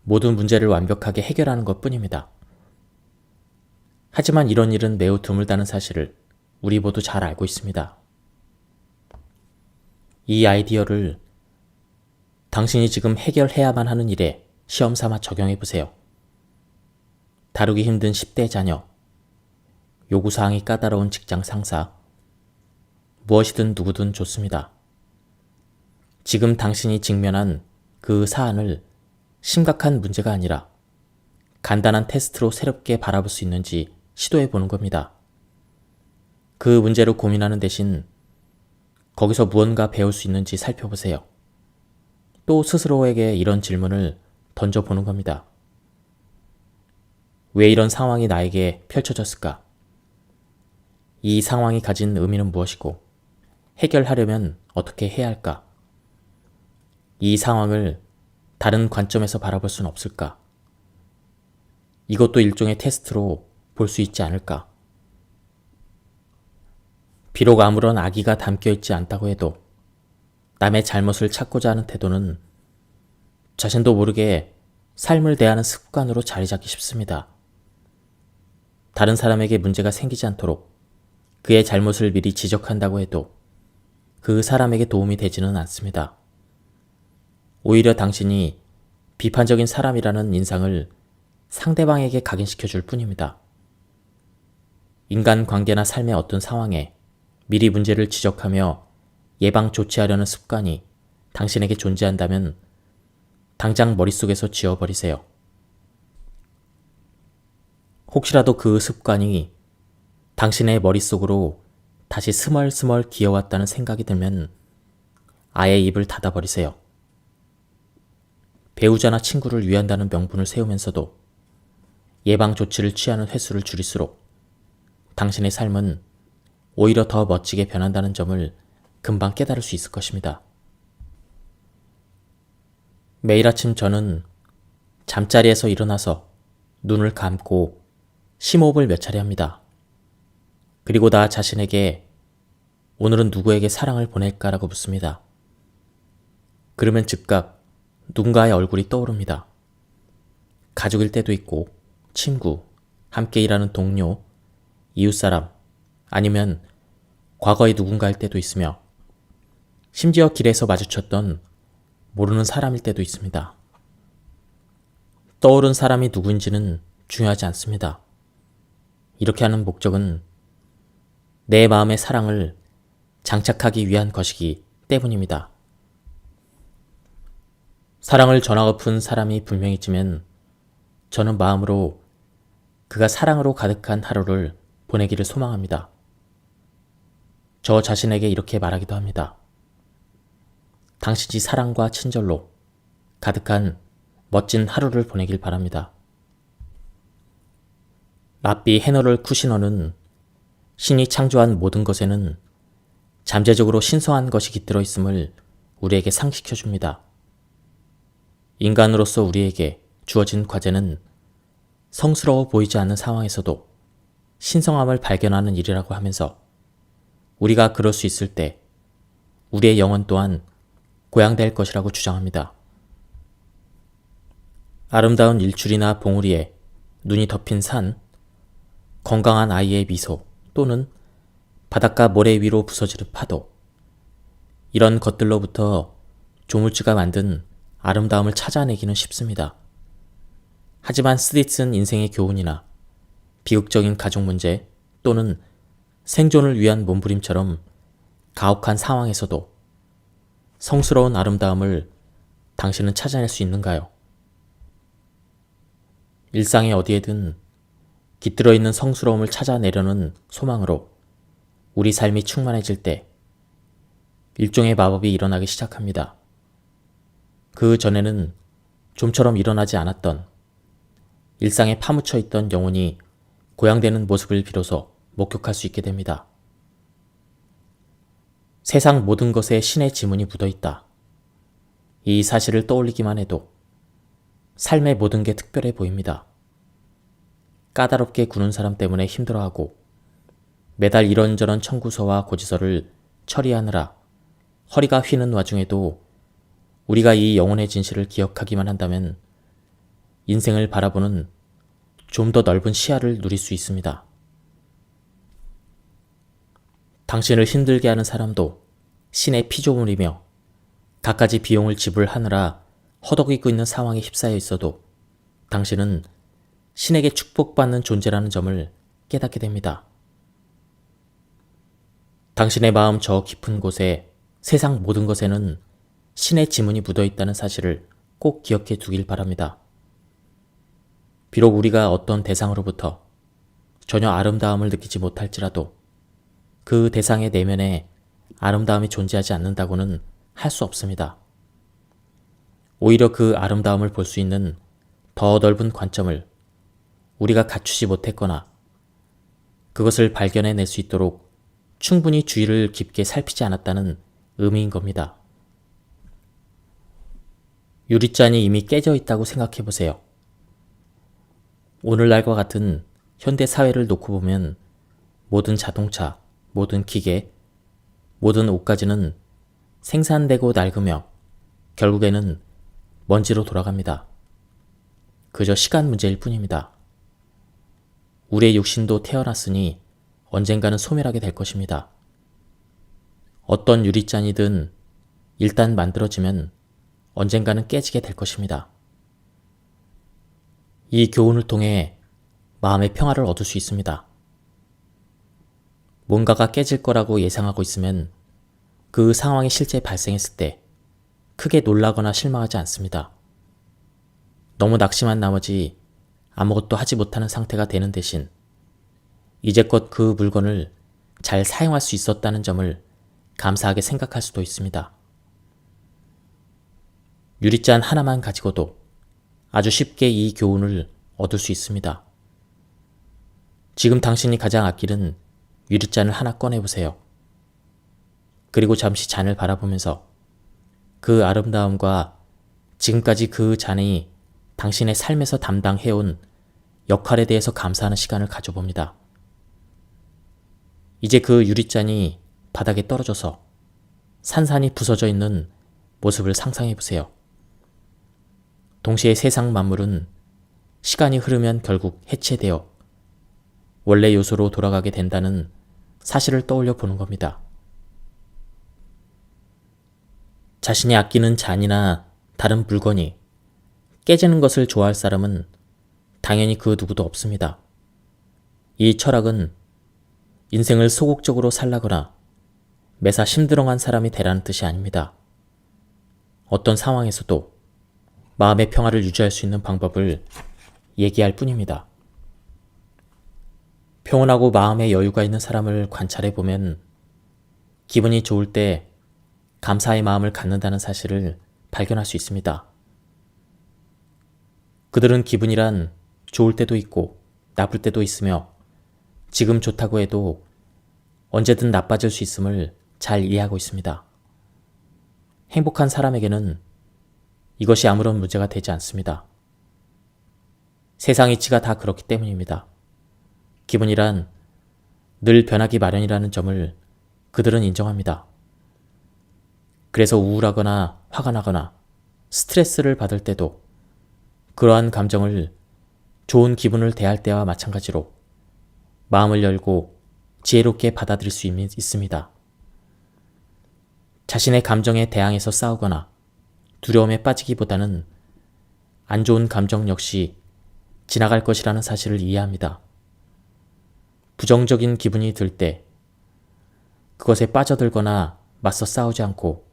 모든 문제를 완벽하게 해결하는 것 뿐입니다. 하지만 이런 일은 매우 드물다는 사실을 우리 모두 잘 알고 있습니다. 이 아이디어를 당신이 지금 해결해야만 하는 일에 시험 삼아 적용해 보세요. 다루기 힘든 10대 자녀, 요구사항이 까다로운 직장 상사, 무엇이든 누구든 좋습니다. 지금 당신이 직면한 그 사안을 심각한 문제가 아니라 간단한 테스트로 새롭게 바라볼 수 있는지 시도해 보는 겁니다. 그 문제로 고민하는 대신 거기서 무언가 배울 수 있는지 살펴보세요. 또 스스로에게 이런 질문을 던져보는 겁니다. 왜 이런 상황이 나에게 펼쳐졌을까? 이 상황이 가진 의미는 무엇이고 해결하려면 어떻게 해야 할까? 이 상황을 다른 관점에서 바라볼 수는 없을까? 이것도 일종의 테스트로 볼 수 있지 않을까? 비록 아무런 악의가 담겨있지 않다고 해도 남의 잘못을 찾고자 하는 태도는 자신도 모르게 삶을 대하는 습관으로 자리 잡기 쉽습니다. 다른 사람에게 문제가 생기지 않도록 그의 잘못을 미리 지적한다고 해도 그 사람에게 도움이 되지는 않습니다. 오히려 당신이 비판적인 사람이라는 인상을 상대방에게 각인시켜 줄 뿐입니다. 인간관계나 삶의 어떤 상황에 미리 문제를 지적하며 예방 조치하려는 습관이 당신에게 존재한다면 당장 머릿속에서 지워버리세요. 혹시라도 그 습관이 당신의 머릿속으로 다시 스멀스멀 기어왔다는 생각이 들면 아예 입을 닫아버리세요. 배우자나 친구를 위한다는 명분을 세우면서도 예방 조치를 취하는 횟수를 줄일수록 당신의 삶은 오히려 더 멋지게 변한다는 점을 금방 깨달을 수 있을 것입니다. 매일 아침 저는 잠자리에서 일어나서 눈을 감고 심호흡을 몇 차례 합니다. 그리고 나 자신에게 오늘은 누구에게 사랑을 보낼까라고 묻습니다. 그러면 즉각 누군가의 얼굴이 떠오릅니다. 가족일 때도 있고 친구, 함께 일하는 동료, 이웃사람, 아니면 과거의 누군가일 때도 있으며 심지어 길에서 마주쳤던 모르는 사람일 때도 있습니다. 떠오른 사람이 누구인지는 중요하지 않습니다. 이렇게 하는 목적은 내 마음의 사랑을 장착하기 위한 것이기 때문입니다. 사랑을 전하고픈 사람이 분명히 있지만 저는 마음으로 그가 사랑으로 가득한 하루를 보내기를 소망합니다. 저 자신에게 이렇게 말하기도 합니다. 당신이 사랑과 친절로 가득한 멋진 하루를 보내길 바랍니다. 랍비 헤너럴 쿠시너는 신이 창조한 모든 것에는 잠재적으로 신성한 것이 깃들어 있음을 우리에게 상기시켜줍니다. 인간으로서 우리에게 주어진 과제는 성스러워 보이지 않는 상황에서도 신성함을 발견하는 일이라고 하면서 우리가 그럴 수 있을 때 우리의 영혼 또한 고양될 것이라고 주장합니다. 아름다운 일출이나 봉우리에 눈이 덮인 산, 건강한 아이의 미소 또는 바닷가 모래 위로 부서지는 파도, 이런 것들로부터 조물주가 만든 아름다움을 찾아내기는 쉽습니다. 하지만 쓰디 쓴 인생의 교훈이나 비극적인 가족 문제 또는 생존을 위한 몸부림처럼 가혹한 상황에서도 성스러운 아름다움을 당신은 찾아낼 수 있는가요? 일상의 어디에든 깃들어 있는 성스러움을 찾아내려는 소망으로 우리 삶이 충만해질 때 일종의 마법이 일어나기 시작합니다. 그 전에는 좀처럼 일어나지 않았던 일상에 파묻혀 있던 영혼이 고양되는 모습을 비로소 목격할 수 있게 됩니다. 세상 모든 것에 신의 지문이 묻어있다. 이 사실을 떠올리기만 해도 삶의 모든 게 특별해 보입니다. 까다롭게 구는 사람 때문에 힘들어하고 매달 이런저런 청구서와 고지서를 처리하느라 허리가 휘는 와중에도 우리가 이 영혼의 진실을 기억하기만 한다면 인생을 바라보는 좀 더 넓은 시야를 누릴 수 있습니다. 당신을 힘들게 하는 사람도 신의 피조물이며 갖가지 비용을 지불하느라 허덕이고 있는 상황에 휩싸여 있어도 당신은 신에게 축복받는 존재라는 점을 깨닫게 됩니다. 당신의 마음 저 깊은 곳에 세상 모든 것에는 신의 지문이 묻어있다는 사실을 꼭 기억해 두길 바랍니다. 비록 우리가 어떤 대상으로부터 전혀 아름다움을 느끼지 못할지라도 그 대상의 내면에 아름다움이 존재하지 않는다고는 할 수 없습니다. 오히려 그 아름다움을 볼 수 있는 더 넓은 관점을 우리가 갖추지 못했거나 그것을 발견해낼 수 있도록 충분히 주의를 깊게 살피지 않았다는 의미인 겁니다. 유리잔이 이미 깨져 있다고 생각해 보세요. 오늘날과 같은 현대 사회를 놓고 보면 모든 자동차, 모든 기계, 모든 옷까지는 생산되고 낡으며 결국에는 먼지로 돌아갑니다. 그저 시간 문제일 뿐입니다. 우리의 육신도 태어났으니 언젠가는 소멸하게 될 것입니다. 어떤 유리잔이든 일단 만들어지면 언젠가는 깨지게 될 것입니다. 이 교훈을 통해 마음의 평화를 얻을 수 있습니다. 뭔가가 깨질 거라고 예상하고 있으면 그 상황이 실제 발생했을 때 크게 놀라거나 실망하지 않습니다. 너무 낙심한 나머지 아무것도 하지 못하는 상태가 되는 대신 이제껏 그 물건을 잘 사용할 수 있었다는 점을 감사하게 생각할 수도 있습니다. 유리잔 하나만 가지고도 아주 쉽게 이 교훈을 얻을 수 있습니다. 지금 당신이 가장 아끼는 유리잔을 하나 꺼내보세요. 그리고 잠시 잔을 바라보면서 그 아름다움과 지금까지 그 잔이 당신의 삶에서 담당해온 역할에 대해서 감사하는 시간을 가져봅니다. 이제 그 유리잔이 바닥에 떨어져서 산산이 부서져 있는 모습을 상상해보세요. 동시에 세상 만물은 시간이 흐르면 결국 해체되어 원래 요소로 돌아가게 된다는 사실을 떠올려 보는 겁니다. 자신이 아끼는 잔이나 다른 물건이 깨지는 것을 좋아할 사람은 당연히 그 누구도 없습니다. 이 철학은 인생을 소극적으로 살라거나 매사 심드렁한 사람이 되라는 뜻이 아닙니다. 어떤 상황에서도 마음의 평화를 유지할 수 있는 방법을 얘기할 뿐입니다. 평온하고 마음에 여유가 있는 사람을 관찰해보면 기분이 좋을 때 감사의 마음을 갖는다는 사실을 발견할 수 있습니다. 그들은 기분이란 좋을 때도 있고 나쁠 때도 있으며 지금 좋다고 해도 언제든 나빠질 수 있음을 잘 이해하고 있습니다. 행복한 사람에게는 이것이 아무런 문제가 되지 않습니다. 세상 이치가 다 그렇기 때문입니다. 기분이란 늘 변하기 마련이라는 점을 그들은 인정합니다. 그래서 우울하거나 화가 나거나 스트레스를 받을 때도 그러한 감정을 좋은 기분을 대할 때와 마찬가지로 마음을 열고 지혜롭게 받아들일 수 있습니다. 자신의 감정에 대항해서 싸우거나 두려움에 빠지기보다는 안 좋은 감정 역시 지나갈 것이라는 사실을 이해합니다. 부정적인 기분이 들 때 그것에 빠져들거나 맞서 싸우지 않고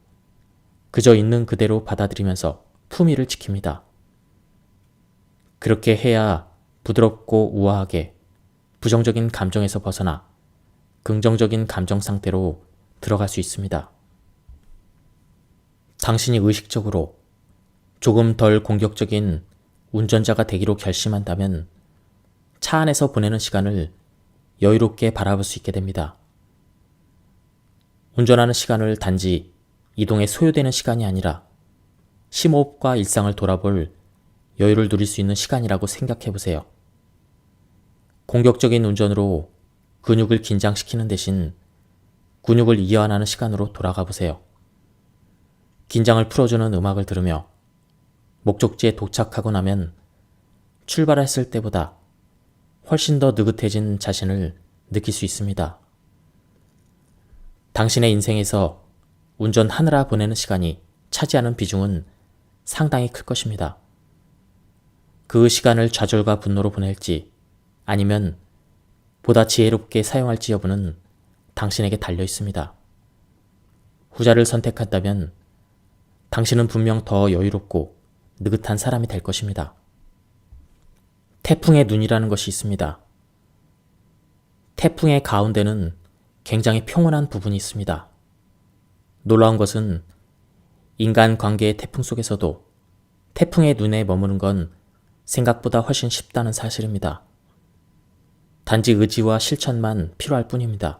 그저 있는 그대로 받아들이면서 품위를 지킵니다. 그렇게 해야 부드럽고 우아하게 부정적인 감정에서 벗어나 긍정적인 감정 상태로 들어갈 수 있습니다. 당신이 의식적으로 조금 덜 공격적인 운전자가 되기로 결심한다면 차 안에서 보내는 시간을 여유롭게 바라볼 수 있게 됩니다. 운전하는 시간을 단지 이동에 소요되는 시간이 아니라 심호흡과 일상을 돌아볼 여유를 누릴 수 있는 시간이라고 생각해 보세요. 공격적인 운전으로 근육을 긴장시키는 대신 근육을 이완하는 시간으로 돌아가 보세요. 긴장을 풀어주는 음악을 들으며 목적지에 도착하고 나면 출발했을 때보다 훨씬 더 느긋해진 자신을 느낄 수 있습니다. 당신의 인생에서 운전하느라 보내는 시간이 차지하는 비중은 상당히 클 것입니다. 그 시간을 좌절과 분노로 보낼지 아니면 보다 지혜롭게 사용할지 여부는 당신에게 달려 있습니다. 후자를 선택한다면 당신은 분명 더 여유롭고 느긋한 사람이 될 것입니다. 태풍의 눈이라는 것이 있습니다. 태풍의 가운데는 굉장히 평온한 부분이 있습니다. 놀라운 것은 인간 관계의 태풍 속에서도 태풍의 눈에 머무는 건 생각보다 훨씬 쉽다는 사실입니다. 단지 의지와 실천만 필요할 뿐입니다.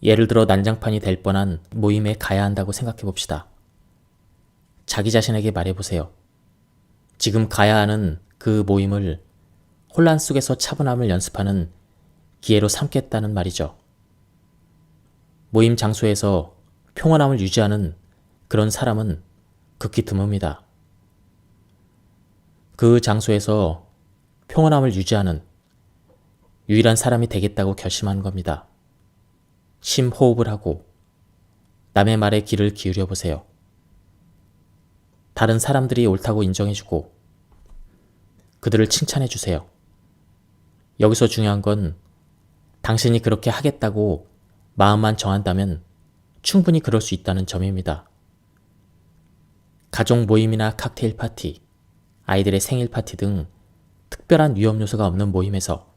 예를 들어 난장판이 될 뻔한 모임에 가야 한다고 생각해 봅시다. 자기 자신에게 말해보세요. 지금 가야 하는 그 모임을 혼란 속에서 차분함을 연습하는 기회로 삼겠다는 말이죠. 모임 장소에서 평온함을 유지하는 그런 사람은 극히 드뭅니다. 그 장소에서 평온함을 유지하는 유일한 사람이 되겠다고 결심하는 겁니다. 심호흡을 하고 남의 말에 귀를 기울여 보세요. 다른 사람들이 옳다고 인정해주고 그들을 칭찬해 주세요. 여기서 중요한 건 당신이 그렇게 하겠다고 마음만 정한다면 충분히 그럴 수 있다는 점입니다. 가족 모임이나 칵테일 파티, 아이들의 생일 파티 등 특별한 위험 요소가 없는 모임에서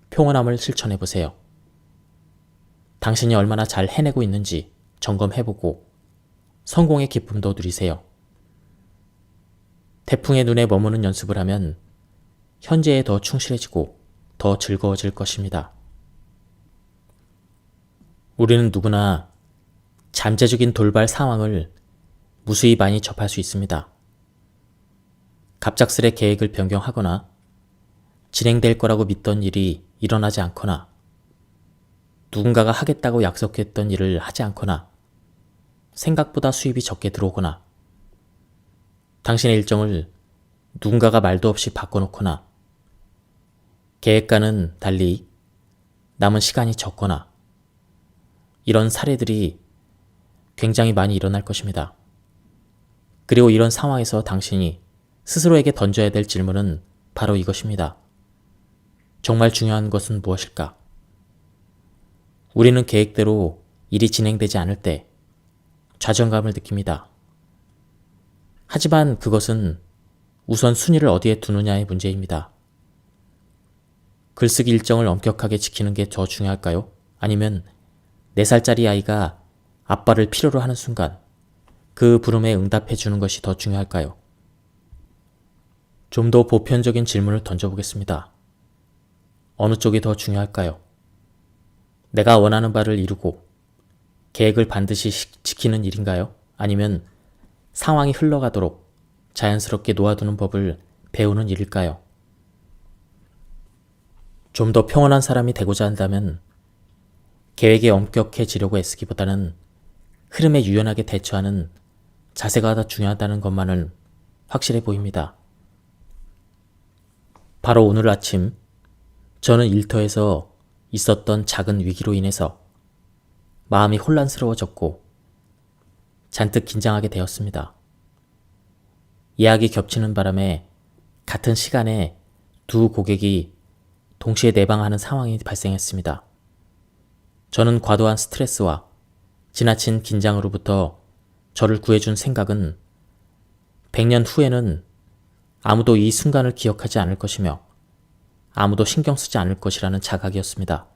평온함을 실천해 보세요. 당신이 얼마나 잘 해내고 있는지 점검해보고 성공의 기쁨도 누리세요. 태풍의 눈에 머무는 연습을 하면 현재에 더 충실해지고 더 즐거워질 것입니다. 우리는 누구나 잠재적인 돌발 상황을 무수히 많이 접할 수 있습니다. 갑작스레 계획을 변경하거나 진행될 거라고 믿던 일이 일어나지 않거나 누군가가 하겠다고 약속했던 일을 하지 않거나 생각보다 수입이 적게 들어오거나 당신의 일정을 누군가가 말도 없이 바꿔놓거나 계획과는 달리 남은 시간이 적거나 이런 사례들이 굉장히 많이 일어날 것입니다. 그리고 이런 상황에서 당신이 스스로에게 던져야 될 질문은 바로 이것입니다. 정말 중요한 것은 무엇일까? 우리는 계획대로 일이 진행되지 않을 때 좌절감을 느낍니다. 하지만 그것은 우선 순위를 어디에 두느냐의 문제입니다. 글쓰기 일정을 엄격하게 지키는 게 더 중요할까요? 아니면 4살짜리 아이가 아빠를 필요로 하는 순간 그 부름에 응답해 주는 것이 더 중요할까요? 좀 더 보편적인 질문을 던져보겠습니다. 어느 쪽이 더 중요할까요? 내가 원하는 바를 이루고 계획을 반드시 지키는 일인가요? 아니면 상황이 흘러가도록 자연스럽게 놓아두는 법을 배우는 일일까요? 좀 더 평온한 사람이 되고자 한다면 계획에 엄격해지려고 애쓰기보다는 흐름에 유연하게 대처하는 자세가 더 중요하다는 것만은 확실해 보입니다. 바로 오늘 아침 저는 일터에서 있었던 작은 위기로 인해서 마음이 혼란스러워졌고 잔뜩 긴장하게 되었습니다. 예약이 겹치는 바람에 같은 시간에 두 고객이 동시에 내방하는 상황이 발생했습니다. 저는 과도한 스트레스와 지나친 긴장으로부터 저를 구해준 생각은 100년 후에는 아무도 이 순간을 기억하지 않을 것이며 아무도 신경 쓰지 않을 것이라는 자각이었습니다.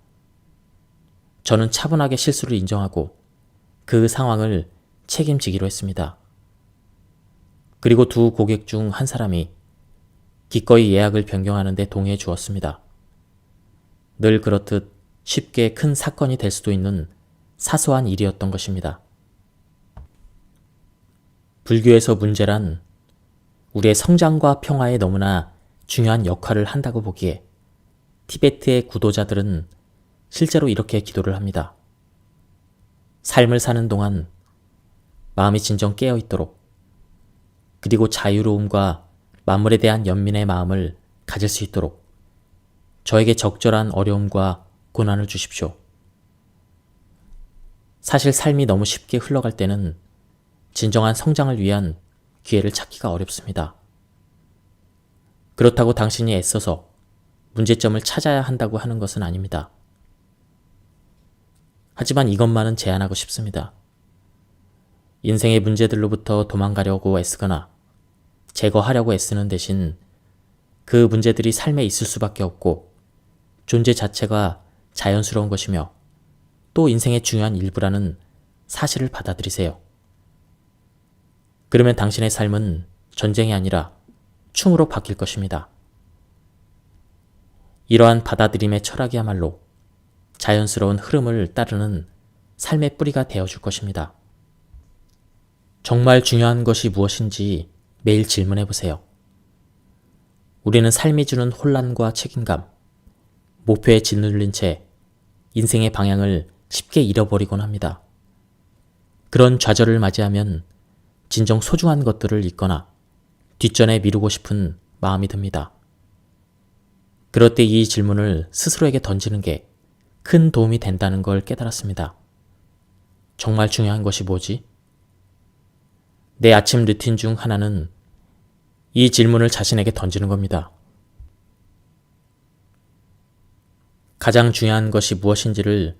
저는 차분하게 실수를 인정하고 그 상황을 책임지기로 했습니다. 그리고 두 고객 중 한 사람이 기꺼이 예약을 변경하는 데 동의해 주었습니다. 늘 그렇듯 쉽게 큰 사건이 될 수도 있는 사소한 일이었던 것입니다. 불교에서 문제란 우리의 성장과 평화에 너무나 중요한 역할을 한다고 보기에 티베트의 구도자들은 실제로 이렇게 기도를 합니다. 삶을 사는 동안 마음이 진정 깨어 있도록 그리고 자유로움과 만물에 대한 연민의 마음을 가질 수 있도록 저에게 적절한 어려움과 고난을 주십시오. 사실 삶이 너무 쉽게 흘러갈 때는 진정한 성장을 위한 기회를 찾기가 어렵습니다. 그렇다고 당신이 애써서 문제점을 찾아야 한다고 하는 것은 아닙니다. 하지만 이것만은 제안하고 싶습니다. 인생의 문제들로부터 도망가려고 애쓰거나 제거하려고 애쓰는 대신 그 문제들이 삶에 있을 수밖에 없고 존재 자체가 자연스러운 것이며 또 인생의 중요한 일부라는 사실을 받아들이세요. 그러면 당신의 삶은 전쟁이 아니라 충으로 바뀔 것입니다. 이러한 받아들임의 철학이야말로 자연스러운 흐름을 따르는 삶의 뿌리가 되어줄 것입니다. 정말 중요한 것이 무엇인지 매일 질문해 보세요. 우리는 삶이 주는 혼란과 책임감, 목표에 짓눌린 채 인생의 방향을 쉽게 잃어버리곤 합니다. 그런 좌절을 맞이하면 진정 소중한 것들을 잊거나 뒷전에 미루고 싶은 마음이 듭니다. 그럴 때 이 질문을 스스로에게 던지는 게 큰 도움이 된다는 걸 깨달았습니다. 정말 중요한 것이 뭐지? 내 아침 루틴 중 하나는 이 질문을 자신에게 던지는 겁니다. 가장 중요한 것이 무엇인지를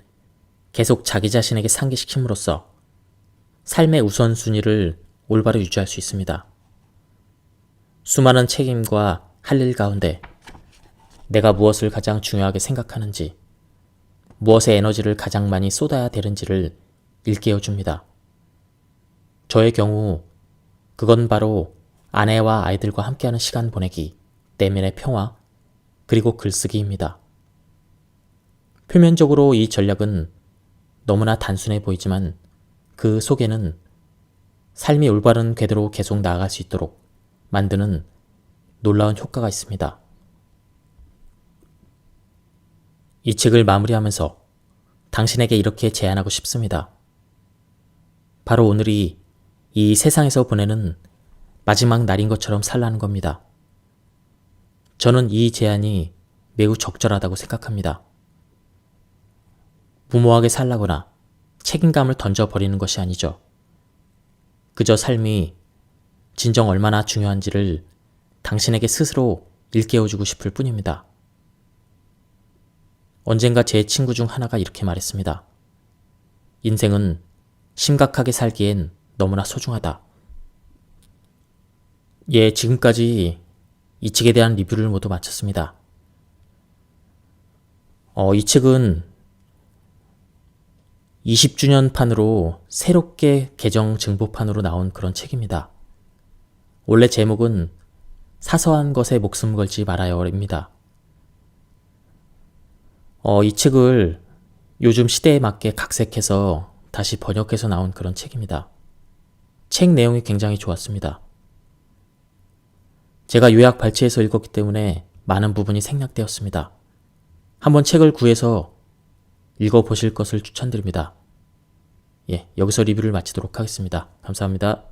계속 자기 자신에게 상기시킴으로써 삶의 우선순위를 올바로 유지할 수 있습니다. 수많은 책임과 할 일 가운데 내가 무엇을 가장 중요하게 생각하는지, 무엇에 에너지를 가장 많이 쏟아야 되는지를 일깨워 줍니다. 저의 경우 그건 바로 아내와 아이들과 함께하는 시간 보내기, 내면의 평화, 그리고 글쓰기입니다. 표면적으로 이 전략은 너무나 단순해 보이지만 그 속에는 삶이 올바른 궤도로 계속 나아갈 수 있도록 만드는 놀라운 효과가 있습니다. 이 책을 마무리하면서 당신에게 이렇게 제안하고 싶습니다. 바로 오늘이 이 세상에서 보내는 마지막 날인 것처럼 살라는 겁니다. 저는 이 제안이 매우 적절하다고 생각합니다. 무모하게 살라거나 책임감을 던져버리는 것이 아니죠. 그저 삶이 진정 얼마나 중요한지를 당신에게 스스로 일깨워주고 싶을 뿐입니다. 언젠가 제 친구 중 하나가 이렇게 말했습니다. 인생은 심각하게 살기엔 너무나 소중하다. 예, 지금까지 이 책에 대한 리뷰를 모두 마쳤습니다. 이 책은 20주년 판으로 새롭게 개정 증보판으로 나온 그런 책입니다. 원래 제목은 사소한 것에 목숨 걸지 말아요입니다. 이 책을 요즘 시대에 맞게 각색해서 다시 번역해서 나온 그런 책입니다. 책 내용이 굉장히 좋았습니다. 제가 요약 발췌해서 읽었기 때문에 많은 부분이 생략되었습니다. 한번 책을 구해서 읽어보실 것을 추천드립니다. 예, 여기서 리뷰를 마치도록 하겠습니다. 감사합니다.